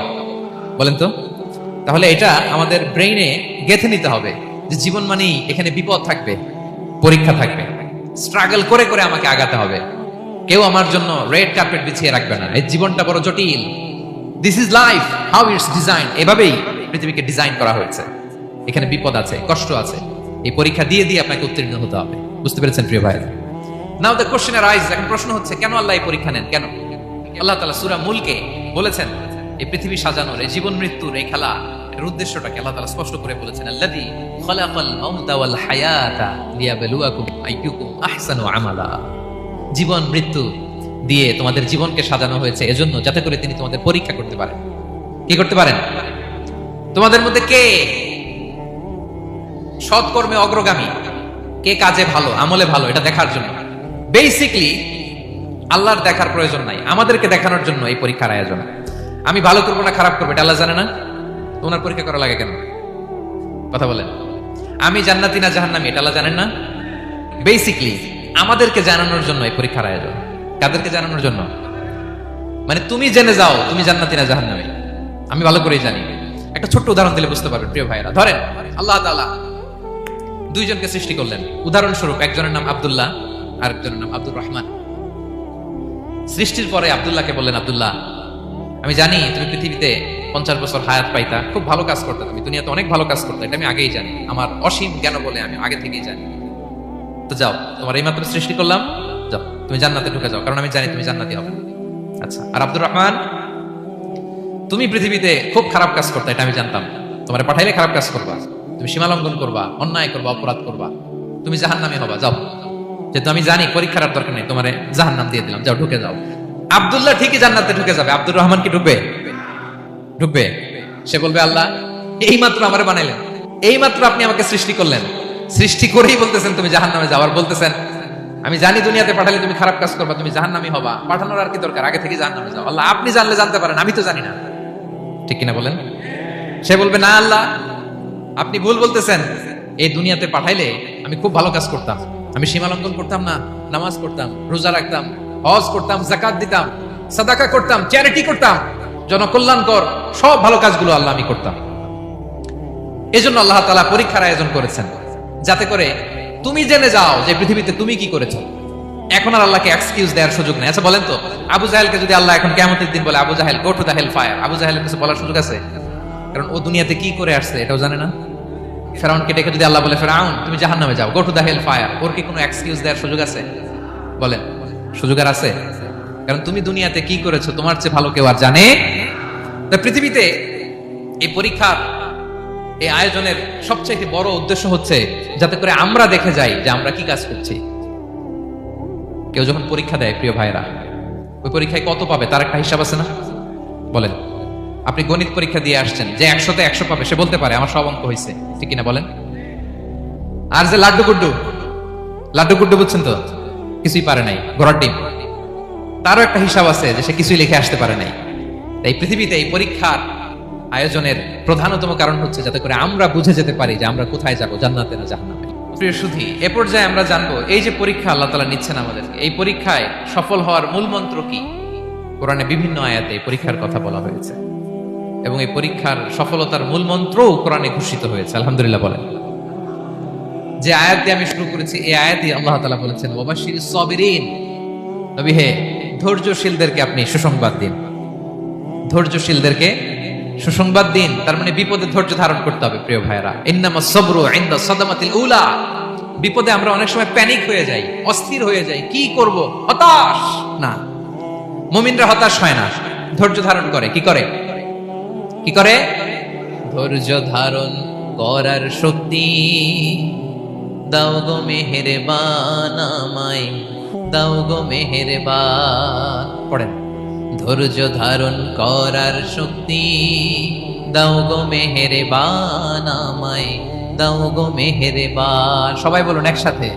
বলেন তো। তাহলে এটা আমাদের ব্রেইনে গেঁথে নিতে হবে যে জীবন মানেই এখানে বিপদ থাকবে, পরীক্ষা থাকবে, স্ট্রাগল করে করে আমাকে আগাতে হবে। কেউ আমার জন্য রেড কার্পেট বিছিয়ে রাখবে না। এই জীবনটা বড় জটিল। This is life, how it's design. এভাবেই পৃথিবীকে ডিজাইন করা হয়েছে। এখানে বিপদ আছে, কষ্ট আছে। এই পরীক্ষা দিয়ে দিয়ে আপনাকে উত্তীর্ণ হতে হবে। বুঝতে পেরেছেন প্রিয় ভাই? নাও দ্য কোশ্চেন আরাইজ, এখন প্রশ্ন হচ্ছে, কেন আল্লাহ এই পরীক্ষা নেন? কেন? আল্লাহ তাআলা সূরা মুলকে বলেছেন, এই পৃথিবী সাজানোর, এই জীবন মৃত্যুর এই খেলা, এর উদ্দেশ্যটাকে আল্লাহ তাআলা স্পষ্ট করে বলেছেন, আল্লাযী খালাকাল মাউতা ওয়াল হায়াতা লিয়াবলুয়াকুম আইয়ুকুম আহসানু আমালা। জীবন মৃত্যু দিয়ে তোমাদের জীবনকে সাজানো হয়েছে এজন্য, যাতে করে তিনি তোমাদের পরীক্ষা করতে পারেন। কি করতে পারেন? তোমাদের মধ্যে কে সৎকর্মে অগ্রগামী, কে কাজে ভালো, আমলে ভালো, এটা দেখার জন্য। বেসিকলি আল্লাহর দেখার প্রয়োজন নাই, আমাদেরকে দেখানোর জন্য এই পরীক্ষার আয়োজন। আমি ভালো করবো না খারাপ করবো এটা আল্লাহ জানে না? ওনার পরীক্ষা করা লাগে কেন? কথা বলেন। আমি জান্নাতি না জাহান্নামী এটা আল্লাহ জানেন না? বেসিকলি আমাদেরকে জানানোর জন্য এই পরীক্ষার আয়োজন। কাদেরকে জানানোর জন্য? মানে তুমি জেনে যাও তুমি জান্নাতি না জাহান্নামী। আমি ভালো করেই জানি। একটা ছোট্ট উদাহরণ দিলে বুঝতে পারবেন প্রিয় ভাইরা। ধরেন আল্লাহ তাআলা দুইজনকে সৃষ্টি করলেন। উদাহরণস্বরূপ একজনের নাম আব্দুল্লাহ, আরেকজনের নাম আব্দুর রহমান। সৃষ্টির পরে আব্দুল্লাহকে বললেন, আব্দুল্লাহ আমি জানি তুমি পৃথিবীতে 50 বছর হায়াত পাইতা, খুব ভালো কাজ করতে, তুমি দুনিয়াতে অনেক ভালো কাজ করতে, এটা আমি আগেই জানি, আমার অসীম জ্ঞান বলে আমি আগে থেকেই জানি। তো যাও, তোমার এই মাত্র সৃষ্টি করলাম, যাও তুমি জান্নাতে ঢুকে যাও, কারণ আমি জানি তুমি জান্নাতি হবে। আচ্ছা, আর আব্দুর রহমান তুমি পৃথিবীতে খুব খারাপ কাজ করতে, এটা আমি জানতাম, তোমার পাঠাইলে খারাপ কাজ করবা, তুমি সীমালঙ্ঘন করবা, অন্যায় করবা, অপরাধ করবা, তুমি জাহান্নামী হবা, যাও। যেহেতু আমি জানি পরীক্ষার দরকার নেই, তোমারে জাহান্নাম দিয়ে দিলাম, যাও ঢুকে যাও। আব্দুল্লাহ ঠিকই জান্নাতে ঢুকে যাবে, আব্দুর রহমান কি ঢুকবে? ঢুকবে? সে বলবে আল্লাহ এইমাত্র আমারে বানাইলেন, এইমাত্র আপনি আমাকে সৃষ্টি করলেন, সৃষ্টি করেই বলতেছেন তুমি জাহান্নামে যাও, আর বলতেছেন আমি জানি দুনিয়াতে পাঠালে তুমি খারাপ কাজ করবা, তুমি জাহান্নামী হবা, পাঠানোর আর কি দরকার, আগে থেকে জাহান্নামে যাও। আল্লাহ আপনি জানলে জানতে পারেন, আমি তো জানি না। ঠিক কিনা বলেন? সে বলবে না আল্লাহ আপনি ভুল বলতেছেন, এই দুনিয়াতে পাঠাইলে আমি খুব ভালো কাজ করতাম, আমি সীমা লঙ্ঘন করতাম না, নামাজ পড়তাম, রোজা রাখতাম, হজ করতাম, যাকাত দিতাম, সাদাকা করতাম, চ্যারিটি করতাম, জনকল্যাণকর সব ভালো কাজগুলো আল্লাহ আমি করতাম। এজন্য আল্লাহ তাআলা পরীক্ষার আয়োজন করেছেন, যাতে করে তুমি জেনে যাও যে পৃথিবীতে তুমি কি করেছো। এখন আর আল্লাহকে এক্সকিউজ দেওয়ার সুযোগ নেই। আচ্ছা বলেন তো, আবু জাহেলকে যদি আল্লাহ এখন কিয়ামতের দিন বলে আবু জাহেল go to the hell fire, আবু জাহেলের কিছু বলার সুযোগ আছে? কারণ ও দুনিয়াতে কি করে আসছে এটাও জানে না। ফেরাউনকে ডেকে যদি আল্লাহ বলে ফেরাউন তুমি জাহান্নামে যাও, go to the hell fire, ওর কি কোনো এক্সকিউজ দেওয়ার সুযোগ আছে? বলেন, সুযোগ আর আছে? কারণ তুমি দুনিয়াতে কি করেছো তোমার চেয়ে ভালো কেউ আর জানে না। পৃথিবীতে এই পরীক্ষার এই আয়োজনের সবচেয়ে বড় উদ্দেশ্য হচ্ছে যাতে করে আমরা দেখে যাই যে আমরা কি কাজ করছি। কেউ যখন পরীক্ষা দেয় প্রিয় ভাইরা, ওই পরীক্ষায় কত পাবে তার একটা হিসাব আছে না? বলেন, আপনি গণিত পরীক্ষা দিয়ে আসছেন, যে 100তে 100 পাবে সে বলতে পারে আমার সব অঙ্ক হয়েছে, ঠিক কিনা বলেন? আর যে লাড্ডু গুড্ডু বুঝছেন তো, কিছুই পারে নাই, ঘোড়ার ডিম, তারও একটা হিসাব আছে যে সে কিছুই লিখে আসতে পারে নাই। তাই পৃথিবীতে এই পরীক্ষার আয়োজনের প্রধানতম কারণ হচ্ছে যাতে করে আমরা বুঝে যেতে পারি যে আমরা কোথায় যাব, জান্নাতে না জাহান্নামে। প্রিয় সুধী, এ পর্যায়ে আমরা জানবো এই যে পরীক্ষা আল্লাহ তাআলা নিচ্ছেন আমাদেরকে, এই পরীক্ষায় সফল হওয়ার মূল মন্ত্র কি। কোরআনে বিভিন্ন আয়াতে এই পরীক্ষার কথা বলা হয়েছে এবং এই পরীক্ষার সফলতার মূল মন্ত্রও কোরআনে ঘোষিত হয়েছে। আলহামদুলিল্লাহ বলেন। যে আয়াত দিয়ে আমি শুরু করেছি এই আয়াতই আল্লাহ তাআলা বলেছেন ওয়াবাশশিরিস সাবিরিন, নবী হে ধৈর্যশীলদেরকে আপনি সুসংবাদ দিন, ধৈর্যশীলদেরকে সুসংবাদ দিন। তার মানে বিপদে ধৈর্য ধারণ করতে হবে প্রিয় ভাইরা। ইন্নামাস সাবরু ইনদা সাদামাতিল উলা, বিপদে আমরা অনেক সময় প্যানিক হয়ে যাই, অস্থির হয়ে যাই, কি করব, হতাশ না। মুমিনরা হতাশ হয় না, ধৈর্য ধারণ করে। কি করে? কি করে? ধৈর্য ধারণ করার শক্তি দাও গো মেহেরবান আমায়, দাও গো মেহেরবান। পড়েন, ধৈর্য ধারণ করার শক্তি দাও গো মেহেরবান আমায়, দাও গো মেহেরবান। সবাই বলুন একসাথে,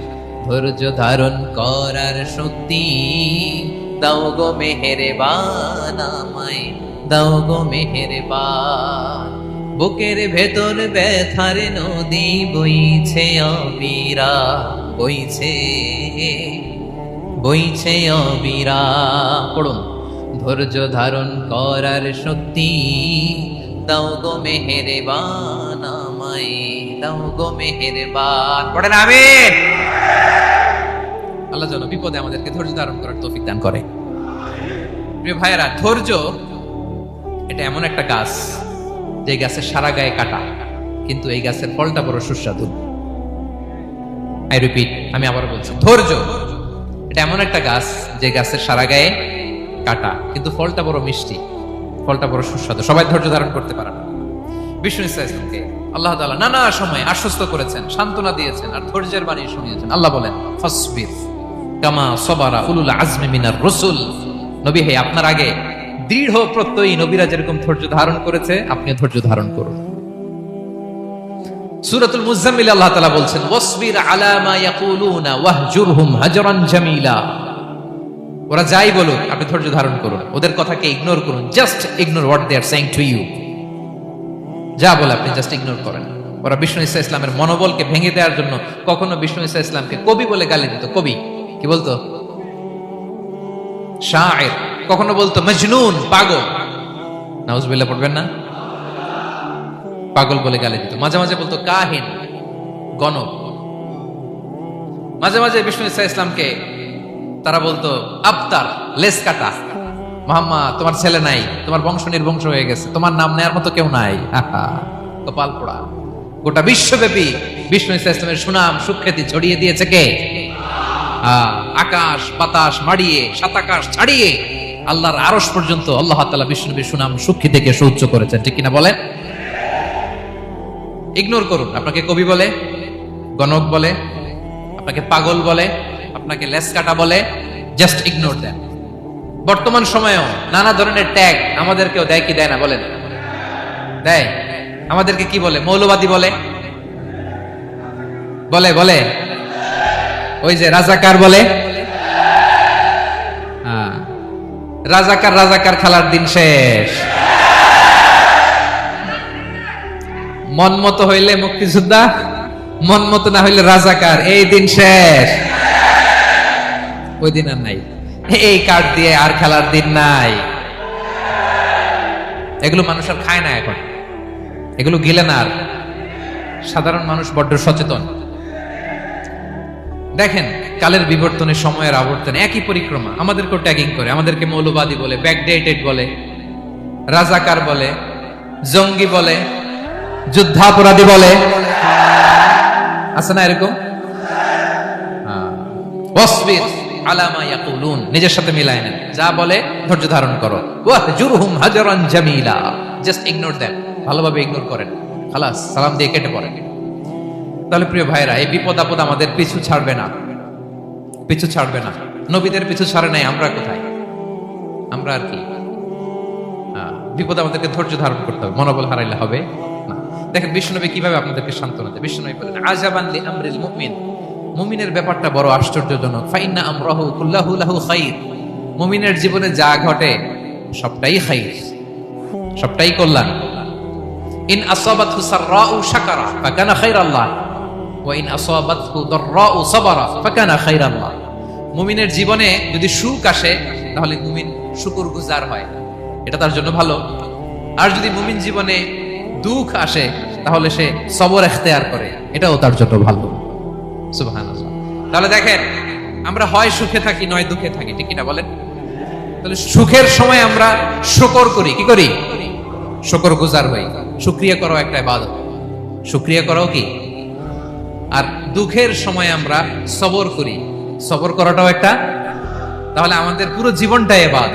ধৈর্য ধারণ করার শক্তি দাও গো মেহেরবান আমায়, দাও গো মেহেরবান। বুকের ভেতর ব্যথার নদী বইছে অবিরা, বইছে অবিরা। পড়ুন, ধৈর্য ধারণ করার শক্তি দাও গো মেহেরবান আমায়, দাও গো মেহেরবান। পড়েন আমিন। আল্লাহ যেন বিপদে আমাদেরকে ধৈর্য ধারণ করার তৌফিক দান করে। প্রিয় ভাইয়েরা, ধৈর্য এটা এমন একটা গাছ যে গাছের সারা গায়ে কাটা, কিন্তু এই গাছের ফলটা বড় সুস্বাদু। আই রিপিট, আমি আবার বলছি, ধৈর্য এটা এমন একটা গাছ যে গাছের সারা গায়ে কাটা, কিন্তু ফলটা বড় মিষ্টি, ফলটা বড় সুস্বাদু। সবাই ধৈর্য ধারণ করতে পারে না। বিষ্ণু ইসলামকে আল্লাহ তাআলা নানা সময় আশ্বস্ত করেছেন, সান্ত্বনা দিয়েছেন, আর ধৈর্যের বাণী শুনিয়েছেন। আল্লাহ বলেন ফাসবির কামা সাবারা উলুল আজমি মিনার রাসূল, নবী হে আপনার আগে দৃঢ় প্রত্যয়ী নবীরা যেরকম ধৈর্য ধারণ করেছে আপনি ধৈর্য ধারণ করুন। সূরাতুল মুজাম্মিল আল্লাহ তাআলা বলছেন ওয়াসবির আলা মা ইয়াকুলুনা ওয়াহজুরহুম হাজরান জামিলা, ওরা যাই বলুক আপনি ধৈর্য ধারণ করুন, ওদের কথাকে ইগনোর করুন, just ignore what they are saying to you. যা বলে আপনি জাস্ট ইগনোর করেন। ওরা বিষ্ণু ঈসা ইসলামের মনোবলকে ভেঙে দেওয়ার জন্য কখনো বিষ্ণু ঈসা ইসলামকে কবি বলে গালি দিত। কবি কি বলতো? শায়ের। কখনো বলতো মজনুন, পাগল। নাউজুবিল্লাহ পড়বেন না? পাগল বলে গালি দিত। মাঝে মাঝে বলতো কাহিন, গণক। মাঝে মাঝে বিষ্ণু ঈসা ইসলামকে তারা বলতো আবতার, লেস কাটা। মুহাম্মদ তোমার ছেলে নাই, তোমার বংশ নির্বংশ হয়ে গেছে, তোমার নাম নেয়ার মতো কেউ নাই। কপাল পোড়া। গোটা বিশ্বব্যাপী বিষ্ণু ঈসা ইসলামের সুনাম সুখ্যাতি ছড়িয়ে দিয়েছে কে? আকাশ বাতাস মাড়িয়ে, সাতাকাশ ছাড়িয়ে আল্লাহর আরশ পর্যন্ত আল্লাহ তাআলা বিষ্ণুনবীর সুনাম সুখ্যাতিকে সুউচ্চ করেছেন। ঠিক কিনা বলেন? ইগনোর করুন। আপনাকে কবি বলে, গণক বলে, আপনাকে পাগল বলে, আপনাকে লেস কাটা বলে, জাস্ট ইগনোর দেন। বর্তমান সময়েও নানা ধরনের ট্যাগ আমাদেরকেও দেয় কি দেয় না বলেন? দেয়? আমাদেরকে কি বলে? মৌলবাদী বলে। বলে বলে ওই যে রাজাকার বলে। রাজাকার রাজাকার খেলার দিন শেষ। মন মতো হইলে মুক্তিযোদ্ধা, মন মতো না হইলে রাজাকার, এই দিন শেষ। ওই দিন আর নাই, এই কার্ড দিয়ে আর খেলার দিন নাই। এগুলো মানুষ আর খায় না এখন, এগুলো গিলে না আর। সাধারণ মানুষ বড্ড সচেতন। দেখেন কালের বিবর্তনে, সময়ের আবর্তনে একই পরিক্রমা আমাদেরকে ট্যাগিং করে, আমাদেরকে মৌলবাদী বলে, ব্যাকডেটেড বলে, রাজাকার বলে, জঙ্গি বলে, যুদ্ধাপরাধী বলে। আছে না এরকম? ওয়াসবির আলা মা ইয়াকুলুন, নিজের সাথে মিলায় নেন, যা বলে ধৈর্য ধারণ করো। ওয়াহজুরহুম হাজরান জামিলা, জাস্ট ইগনোর দেম, ভালোভাবে ইগনোর করেন, খালাস, সালাম দিয়ে কেটে পড়েন। তাহলে প্রিয় ভাইরা, এই বিপদ আপদ আমাদের পিছু ছাড়বে না, পিছু ছাড়বে না। নবীদের পিছু ছাড়ে নাই, আমরা কোথায়? আমরা আর কি? বিপদ আমাদেরকে ধৈর্য ধারণ করতে হবে, মনোবল হারাইলে হবে না। দেখেন বিশ্বনবী কিভাবে আপনাদেরকে সান্ত্বনা দেয়। বিশ্বনবী বলেন, আজাবান লি আমরিল মুমিন, মুমিনের ব্যাপারটা বড় আশ্চর্যজনক। ফাইন্না আমরাহু কুল্লাহু লাহু খাইর, মুমিনের জীবনে যা ঘটে সবটাই খাইর, সবটাই কল্যাণ। ইন আসাবাতহু সাররাউ শাকারা ফাকানা খাইরাল্লাহ ওয়া ইন আসাবাতহু দাররাউ সাবারা ফাকানা খাইরাল্লাহ। মুমিনের জীবনে যদি সুখ আসে তাহলে মুমিন শুকরগুজার হয়, এটা তার জন্য ভালো। আর যদি মুমিন জীবনে দুঃখ আসে তাহলে সে সবর ইখতিয়ার করে, এটাও তার জন্য ভালো। সুবহানাল্লাহ। তাহলে দেখেন আমরা হয় সুখে থাকি নয় দুঃখে থাকি, ঠিক কিনা বলেন? তাহলে সুখের সময় আমরা শুকর করি, কি করি? শুকরগুজার হই। শুকরিয়া করাও একটা ইবাদত, শুকরিয়া করাও কি? আর দুঃখের সময় আমরা সবর করি, সবর করাটাও একটা। তাহলে আমাদের পুরো জীবনটাই ইবাদত,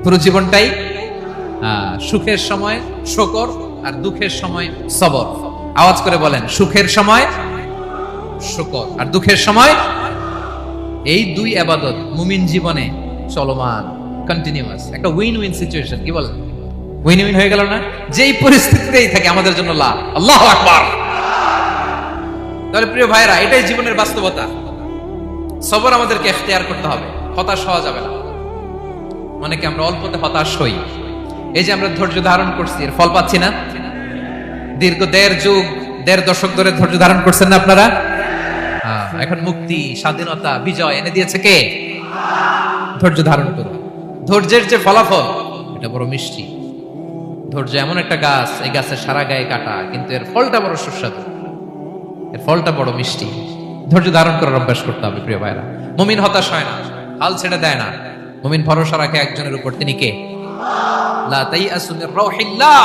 পুরো জীবনটাই সুখের সময় শুকর আর দুঃখের সময় সবর। আওয়াজ করে বলেন, সুখের সময় শুকর আর দুঃখের সময়। এই দুই ইবাদত মুমিন জীবনে চলমান, কন্টিনিউয়াস, একটা উইন উইন সিচুয়েশন। কি বলেন? উইন উইন হয়ে গেল না? যেই পরিস্থিতিতেই থাকে আমাদের জন্য লাভ। আল্লাহু আকবার। তাহলে প্রিয় ভাইরা, এটাই জীবনের বাস্তবতা। সবর আমাদেরকে ইখতিয়ার করতে হবে, হতাশ হওয়া যাবে না। অনেকে আমরা অল্পতে হতাশ হই। এই যে আমরা ধৈর্য ধারণ করছি, এর ফল পাচ্ছি না? দীর্ঘ দেড় দশক ধরে ধৈর্য ধারণ করছেন না আপনারা? এখন মুক্তি, স্বাধীনতা, বিজয় এনে দিয়েছে কে? ধৈর্য ধারণ করুন। ধৈর্যের যে ফলাফল, এটা বড় মিষ্টি। ধৈর্য এমন একটা গাছ, এই গাছের সারা গায়ে কাটা, কিন্তু এর ফলটা বড় সুস্বাদু, এর ফলটা বড় মিষ্টি। ধৈর্য ধারণ করার অভ্যাস করতে হবে প্রিয় ভাইরা। মুমিন হতাশ হয় না, হাল ছেড়ে দেয় না। মুমিন ভরসা রাখে একজনের উপর, তিনি কে? লা তাইয়াসু মির রাউহিল্লাহ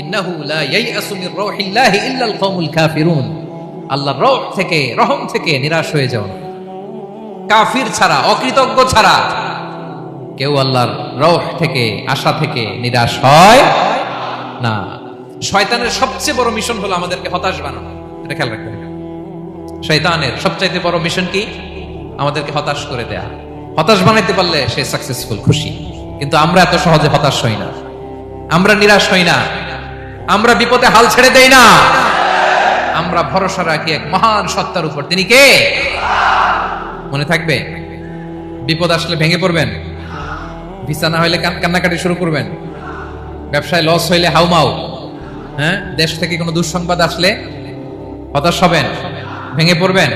ইন্নাহু লা ইয়াইয়াসু মির রাউহিল্লাহ ইল্লাল কওমুল কাফিরুন। আল্লাহর রহ থেকে, রহম থেকে নিরাশ হয়ে যাও না। কাফির ছাড়া, অকৃতজ্ঞ ছাড়া কেউ আল্লাহর রহ থেকে, আশা থেকে নিরাশ হয় না। শয়তানের সবচেয়ে বড় মিশন হলো আমাদেরকে হতাশ বানানো, এটা খেয়াল রাখতে হবে। শয়তানের সবচাইতে বড় মিশন কি? আমাদেরকে হতাশ করে দেয়া। হতাশ বানাইতে পারলে সে সাকসেসফুল, খুশি। কিন্তু আমরা এত সহজে হতাশ হই না, আমরা নিরাশ হই না, আমরা বিপদে হাল ছেড়ে দেই না। আমরা ভরসা রাখি এক মহান সত্তার উপর, তিনি কে? মনে থাকবে, বিপদ আসলে ভেঙে পড়বেন, ভিসা না হইলে কান্নাকাটি শুরু করবেন, ব্যবসায় লস হইলে হাউমাউ, হ্যাঁ, দেশ থেকে কোনো দুঃসংবাদ আসলে হতাশ হবেন, ভেঙে পড়বেন।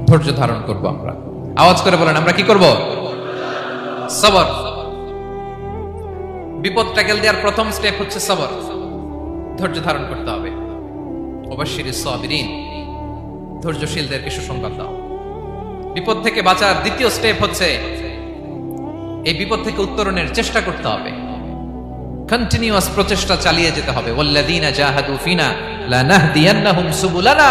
ধৈর্য ধারণ করব আমরা। আওয়াজ করে বলেন, আমরা কি করব? সবর। বিপদ ট্যাকেল দেওয়ার প্রথম স্টেপ হচ্ছে সবর, ধৈর্য ধারণ করতে হবে। ওয়াবাশশিরিস সাবিরিন, ধৈর্যশীলদেরকে সুসংবাদ দাও। বিপদ থেকে বাঁচার দ্বিতীয় স্টেপ হচ্ছে এই বিপদ থেকে উত্তরণের চেষ্টা করতে হবে, কন্টিনিউয়াস প্রচেষ্টা চালিয়ে যেতে হবে। ওয়াল্লাযীনা জাহাদু ফিনা লানাহদিয়ান্নাহুম সুবুলানা,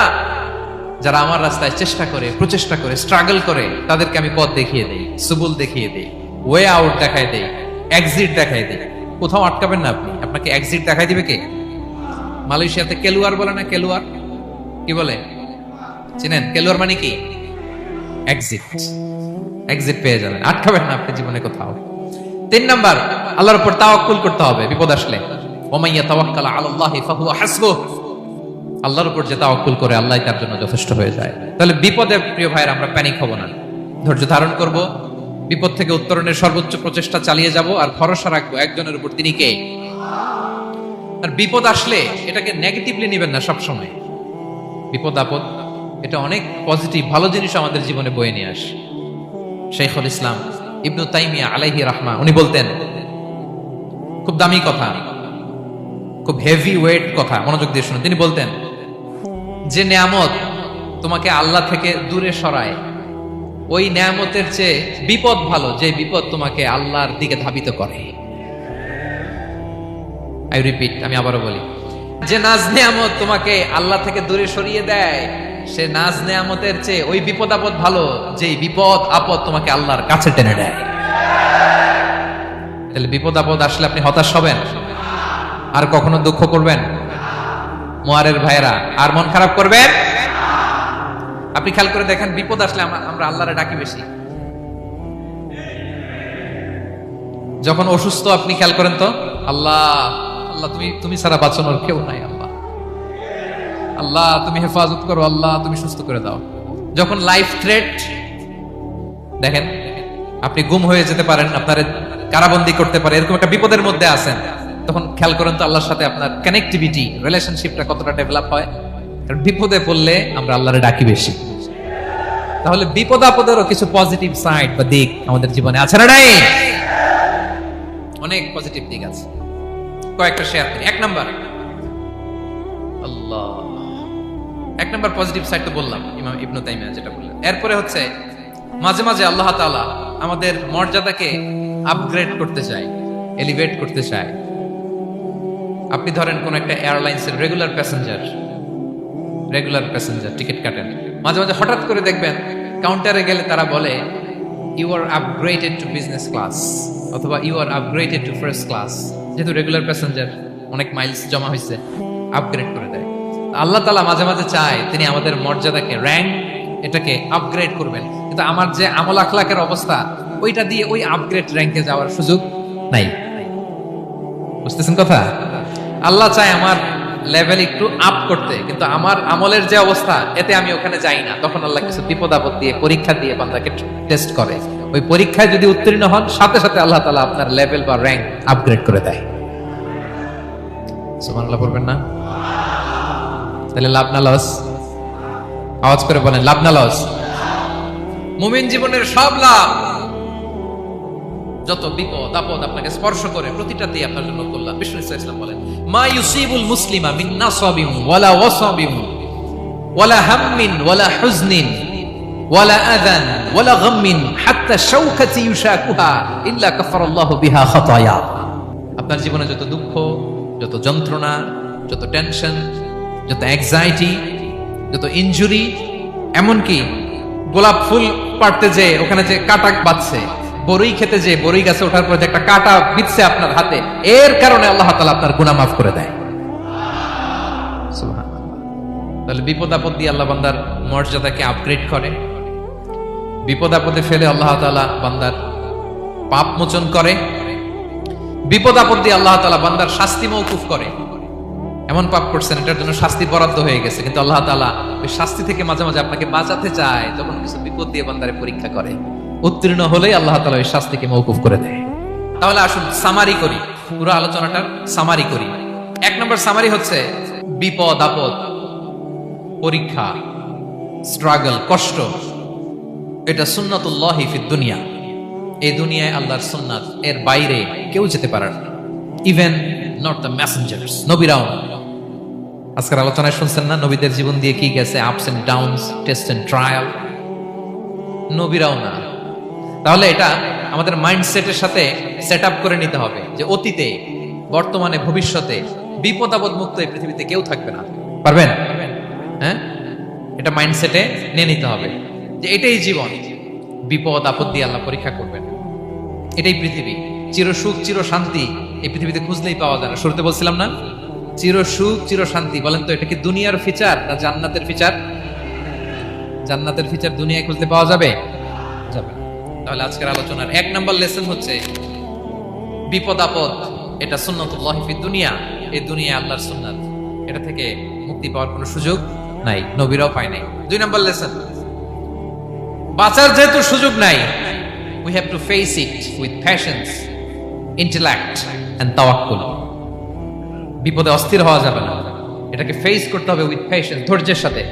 যারা আমার রাস্তায় চেষ্টা করে, প্রচেষ্টা করে, স্ট্রাগল করে, তাদেরকে আমি পথ দেখিয়ে দেই, সুবুল দেখিয়ে দেই, ওয়ে আউট দেখাই দেই, এক্সিট দেখাই দেই। কোথাও আটকাবেন না আপনি, আপনাকে এক্সিট দেখাই দিবে কে? মালয়েশিয়াতে কেলুয়ার বলে না? কেলুয়ার কি বলে চিনেন? কেলুয়ার মানে কি? এক্সিট। এক্সিট পেয়ে যাবেন, আটকাবেন না আপনি জীবনে কোথাও। 3 নাম্বার, আল্লাহর উপর তাওয়াক্কুল করতে হবে বিপদ আসলে। ওয়া মান ইয়াতাওয়াক্কাল আলাল্লাহি ফাহুয়া হাসবুহ, আল্লাহর উপর যে তাওয়াক্কুল করে আল্লাহই তার জন্য যথেষ্ট হয়ে যায়। তাহলে বিপদে প্রিয় ভাইরা আমরা প্যানিক হব না, ধৈর্য ধারণ করব, বিপদ থেকে উত্তরণের সর্বোচ্চ প্রচেষ্টা চালিয়ে যাব, আর ভরসা রাখবো একজনের উপর, তিনি কে? আর বিপদ আসলে এটাকে নেগেটিভলি নেবেন না। সবসময় বিপদ আপদ এটা অনেক পজিটিভ ভালো জিনিস আমাদের জীবনে বয়ে নিয়ে আসে। শাইখুল ইসলাম ইবনু তাইমিয়া আলাইহি রাহমা উনি বলতেন, খুব দামি কথা, খুব হেভি ওয়েট কথা, মনোযোগ দিয়ে শুনুন। তিনি বলতেন, যে নেয়ামত তোমাকে আল্লাহ থেকে দূরে সরায়, ওই নেয়ামতের চেয়ে বিপদ ভালো যে বিপদ তোমাকে আল্লাহর দিকে ধাবিত করে। আই রিপিট, আমি আবারও বলি, যে নাজ নেয়ামত তোমাকে আল্লাহ থেকে দূরে সরিয়ে দেয়, সে নাজ নেয়ামতের চেয়ে ওই বিপদ আপদ ভালো যে বিপদ আপদ তোমাকে আল্লাহর কাছে টেনে দেয়। তাহলে বিপদ আপদ আসলে আপনি হতাশ হবেন? আর কখনো দুঃখ করবেন? মোয়ারের ভাইরা, আর মন খারাপ করবেন? আপনি খেয়াল করে দেখেন, বিপদ আসলে আমরা আল্লাহরে ডাকি বেশি। যখন অসুস্থ আপনি খেয়াল করেন তো, আল্লাহ আল্লাহ তুমি ছাড়া বাঁচানোর কেউ নাই, আল্লাহ আল্লাহ তুমি হেফাজত করো, আল্লাহ তুমি সুস্থ করে দাও। যখন লাইফ থ্রেট, দেখেন আপনি গুম হয়ে যেতে পারেন, আপনার কারাবন্দী করতে পারে, এরকম একটা বিপদের মধ্যে আছেন, তখন খেয়াল করেন তো আল্লাহর সাথে আপনার কানেক্টিভিটি, রিলেশনশিপটা কতটা ডেভেলপ হয়। কারণ বিপদে পড়লে আমরা আল্লাহরে ডাকি বেশি। তাহলে বিপদ আপদেরও কিছু পজিটিভ সাইড বা দিক আমাদের জীবনে আছে না নাই? অনেক পজিটিভ দিক আছে, কয়েকটা শেয়ার করি। এক নাম্বার পজিটিভ সাইড তো বললাম, ইমাম ইবনু তাইমিয়া যেটা বললেন। এরপরে হচ্ছে মাঝে মাঝে আল্লাহ তাআলা আমাদের মর্যাদাকে আপগ্রেড করতে চায়, এলিভেট করতে চায়। আপনি ধরেন কোন একটা এয়ারলাইন্সের রেগুলার প্যাসেঞ্জার টিকিট কাটেন, মাঝে মাঝে হঠাৎ করে দেখবেন কাউন্টারে গেলে তারা বলে you are upgraded to business class, অথবা you are upgraded to first class. যেহেতু রেগুলার প্যাসেঞ্জার, অনেক মাইলস জমা হয়েছে, আপগ্রেড করে দেয়। আল্লাহ তাআলা মাঝে মাঝে চায় তিনি আমাদের মর্যাদাকে, র্যাঙ্ক, এটাকে আপগ্রেড করবেন, কিন্তু আমার যে আমল আখলাকের অবস্থা, ওইটা দিয়ে ওই আপগ্রেড র্যাঙ্কে যাওয়ার সুযোগ নাই। বুঝতেছেন কথা? আল্লাহ চায় আমার লেভেল একটু আপ করতে, কিন্তু আমার আমলের যে অবস্থা, এতে আমি ওখানে যাই না। তখন আল্লাহ কিছু বিপদ আপদ দিয়ে, পরীক্ষা দিয়ে বান্দাকে টেস্ট করে। ওই পরীক্ষায় যদি উত্তীর্ণ হন, সাথে সাথে আল্লাহ তাআলা আপনার লেভেল বা র্যাঙ্ক আপগ্রেড করে দেয়। সুবহানাল্লাহ পড়বেন না? তাহলে লাভ না লস? আওয়াজ করে বলেন, লাভ না লস? মুমিন জীবনের সব লাভ। যত বিপদ আপদ আপনাকে স্পর্শ করে, প্রতিটাতেই আপনার জন্য কল্যাণ। বিষ্ণু ইসলাম বলেন, মা ইউসিবুল মুসলিমা মিন নাসাবিন ওয়ালা ওয়াসাবিন ওয়ালা হাম্মিন ওয়ালা হুজনিন ওয়ালা আযান ওয়ালা গাম্মিন হাত্তা শাওকাতি ইউশাকুহা ইল্লা কাফারাল্লাহু বিহা খাতায়া। আপনার জীবনে যত দুঃখ, যত যন্ত্রণা, যত টেনশন, যত অ্যাংজাইটি, যত ইনজুরি, এমনকি গোলাপ ফুল পাড়তে যে ওখানে যে কাটা বাঁধছে, বরই খেতে যে বরই গাছে ওঠার পরে যে একটা কাটা বিঁধছে আপনার হাতে, এর কারণে আল্লাহ তাআলা আপনার গুনাহ মাফ করে দেয়। সুবহানাল্লাহ। তাহলে বিপদ আপদ দিয়ে আল্লাহ বান্দার মর্যাদাকে আপগ্রেড করে। বিপদ আপদে ফেলে আল্লাহ তাআলা বান্দার পাপ মোচন করে। বিপদ আপদ দিয়ে আল্লাহ তাআলা বান্দার শাস্তি মওকুফ করে। এমন পাপ করছেন, এটার জন্য শাস্তি বরাদ্দ হয়ে গেছে, কিন্তু আল্লাহ তাআলা ওই শাস্তি থেকে মাঝে মাঝে আপনাকে বাঁচাতে চায়, যখন কিছু বিপদ দিয়ে বান্দারে পরীক্ষা করে। উত্তীর্ণ হলেই আল্লাহ তাআলা ওই শাস্তিকে মওকুফ করে দেয়। তাহলে আসুন সামারি করি, পুরো আলোচনাটার সামারি করি। এক নম্বর সামারি হচ্ছে বিপদ আপদ, পরীক্ষা, স্ট্রাগল, কষ্ট, এটা সুন্নাতুল্লাহি ফিদ দুনিয়া। এই দুনিয়ায় আল্লাহর সুন্নাত, এর বাইরে কেউ যেতে পারে না, ইভেন নট দ্য মেসেঞ্জার্স, নবীরাও। আজকের আলোচনায় শুনছেন না নবীদের জীবন দিয়ে কি গেছে, ups and downs, test and trial, নবীরাও না। তাহলে এটা আমাদের মাইন্ডসেটের সাথে সেট আপ করে নিতে হবে যে অতীতে, বর্তমানে, ভবিষ্যতে বিপদ আপদ মুক্ত এই পৃথিবীতে কেউ থাকবে না। পারবেন? হ্যাঁ, এটা মাইন্ডসেটে নিয়ে নিতে হবে যে এটাই জীবন, বিপদ আপদ দিয়ে আল্লাহ পরীক্ষা করবেন। এটাই পৃথিবী। চির সুখ চির শান্তি এই পৃথিবীতে খুঁজলেই পাওয়া যায় না। শুরুতে বলছিলাম না, চির সুখ চির শান্তি। বলেন তো এটা কি দুনিয়ার ফিচার না জান্নাতের ফিচার? জান্নাতের ফিচার দুনিয়ায় খুঁজতে পাওয়া যাবে? যাবে না। তাহলে আজকের আলোচনার এক নম্বর লেসন হচ্ছে বিপদ আপদ এটা সুন্নাতুল্লাহি ফিদ দুনিয়া। এই দুনিয়া আল্লাহর সুন্নাত, এটা থেকে মুক্তি পাওয়ার কোনো সুযোগ নাই, নবীরাও পায় নাই। 2 নম্বর লেসন, বাঁচার যেহেতু সুযোগ নাই, we have to face it with patience, intellect and tawakkul। বিপদে অস্থির হওয়া যাবে না, এটাকে ফেস করতে হবে উইথ পেশেন্স, ধৈর্যের সাথে।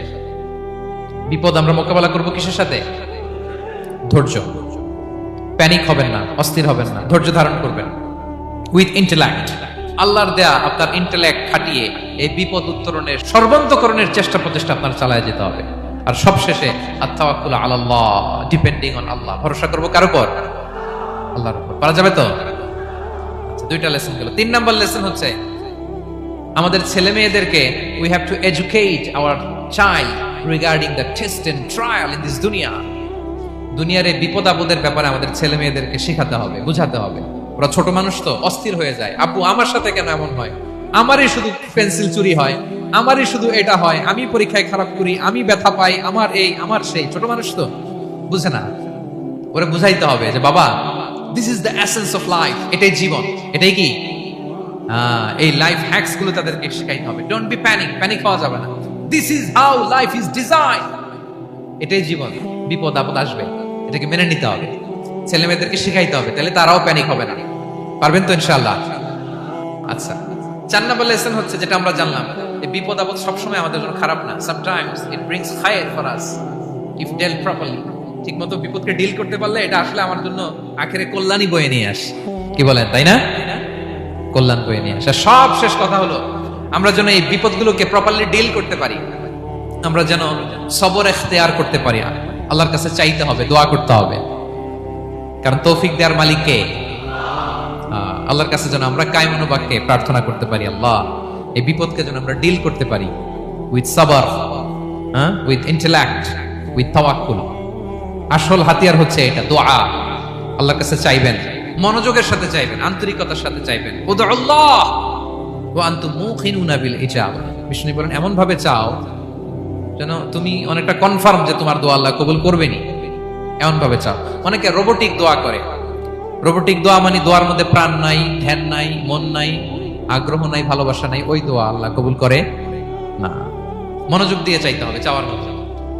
বিপদ আমরা মোকাবেলা করব কিসের সাথে? ধৈর্য। প্যানিক হবেন না, অস্থির হবেন না, ধৈর্য ধারণ করবেন উইথ ইন্টেলেক্ট। আল্লাহর দেয়া আপনার ইন্টেলেক্ট খাটিয়ে এই বিপদ উত্তরণের সর্বান্তকরণের চেষ্টা প্রচেষ্টা আপনার চালায় যেতে হবে। আর সবশেষে আত-তাওয়াক্কুল আলাল্লাহ, ডিপেন্ডিং অন আল্লাহ, ভরসা করব কার উপর? আল্লাহর উপর। পারা যাবে তো? আচ্ছা, 2টা লেসন গেল। 3 নম্বর লেসন হচ্ছে আমাদের ছেলে মেয়েদেরকে we have to educate our child regarding the test and trial in this dunya। দুনিয়ার এই বিপদ আপদের ব্যাপারে আমাদের ছেলে মেয়েদেরকে শেখাতে হবে, বুঝাতে হবে। ওরা ছোট মানুষ তো অস্থির হয়ে যায়, আব্বু আমার সাথে কেন এমন হয়, আমারই শুধু পেন্সিল চুরি হয়, আমারই শুধু এটা হয়, আমি পরীক্ষায় খারাপ করি, আমি ব্যথা পাই, আমার এই আমার সেই। ছোট মানুষ তো বুঝে না, ওরা বুঝাইতে হবে যে বাবা, this is the essence of life, এটাই জীবন, এটাই কি এই লাইফ হ্যাকস গুলো তাদেরকে শেখাইতে হবে। ডোন্ট বি প্যানিক, প্যানিক হওয়া যাবে না। This is how life is design, এটাই জীবন, বিপদ আপদ আসবে, এটাকে মেনে নিতে হবে, ছেলে মেয়েদেরকে শেখাইতে হবে, তাহলে তারাও প্যানিক হবে না। পারবেন তো ইনশাআল্লাহ? আচ্ছা, 4 নম্বর লেসন হচ্ছে যেটা আমরা জানলাম, এই বিপদ আপদ সবসময় আমাদের জন্য খারাপ না। সামটাইমস ইট ব্রিংস খায়ের for us if dealt properly. ঠিকমতো বিপদকে ডিল করতে পারলে এটা আসলে আমার জন্য আখেরে কল্যাণই বয়ে নিয়ে আসে। কি বলেন, তাই না? কল্যাণ বয়ে নিয়ে আসে। সব শেষ কথা হলো, আমরা যেন এই বিপদগুলোকে প্রপারলি ডিল করতে পারি, আমরা যেন সবর ইখতিয়ার করতে পারি। আল্লাহর কাছে চাইতে হবে, দোয়া করতে হবে, কারণ তৌফিক দেওয়ার মালিক কে? আল্লাহর কাছে যেন আমরা কায়মনো বাক্যে প্রার্থনা করতে পারি, আল্লাহ এই বিপদকে যেন আমরা ডিল করতে পারি উইথ সাবর, উইথ ইন্টেলেক্ট, উইথ তাওয়াক্কুল। আসল হাতিয়ার হচ্ছে এটা, দোয়া। আল্লাহর কাছে চাইবেন, মনোযোগের সাথে চাইবেন, আন্তরিকতার সাথে চাইবেন। উদউল্লাহ ওয়া আনতুম মুকিনুনা বিল ইজাবা। বিষ্ণু বলেন এমন ভাবে চাও যেন তুমি অনেকটা কনফার্ম যে তোমার দোয়া আল্লাহ কবুল করবেনই, এমন ভাবে চাও। অনেকে রোবোটিক দোয়া করে। রোবোটিক দোয়া মানে দোয়ার মধ্যে প্রাণ নাই, ধ্যান নাই, মন নাই, আগ্রহ নাই, ভালোবাসা নাই, ওই দোয়া আল্লাহ কবুল করে না। মনোযোগ দিয়ে চাইতে হবে চাওয়ার মধ্যে,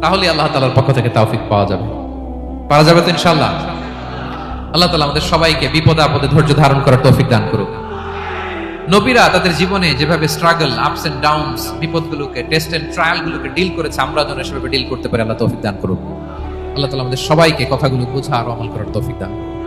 তাহলে আল্লাহ তাআলার পক্ষ থেকে তৌফিক পাওয়া যাবে। পারা যাবে তো ইনশাআল্লাহ? আল্লাহ তাআলা আমাদের সবাইকে বিপদে আপদে ধৈর্য ধারণ করার তৌফিক দান করুক। নবীরা তাদের জীবনে যেভাবে স্ট্রাগল, আপস এন্ড ডাউনস, বিপদগুলোকে, টেস্ট এন্ড ট্রায়াল গুলোকে ডিল করেছে, আমরা যেন সেভাবে ডিল করতে পারি। আল্লাহ তৌফিক দান করুক। আল্লাহ তাআলা আমাদের সবাইকে কথাগুলো বোঝা আর আমল করার তৌফিক দান করুক।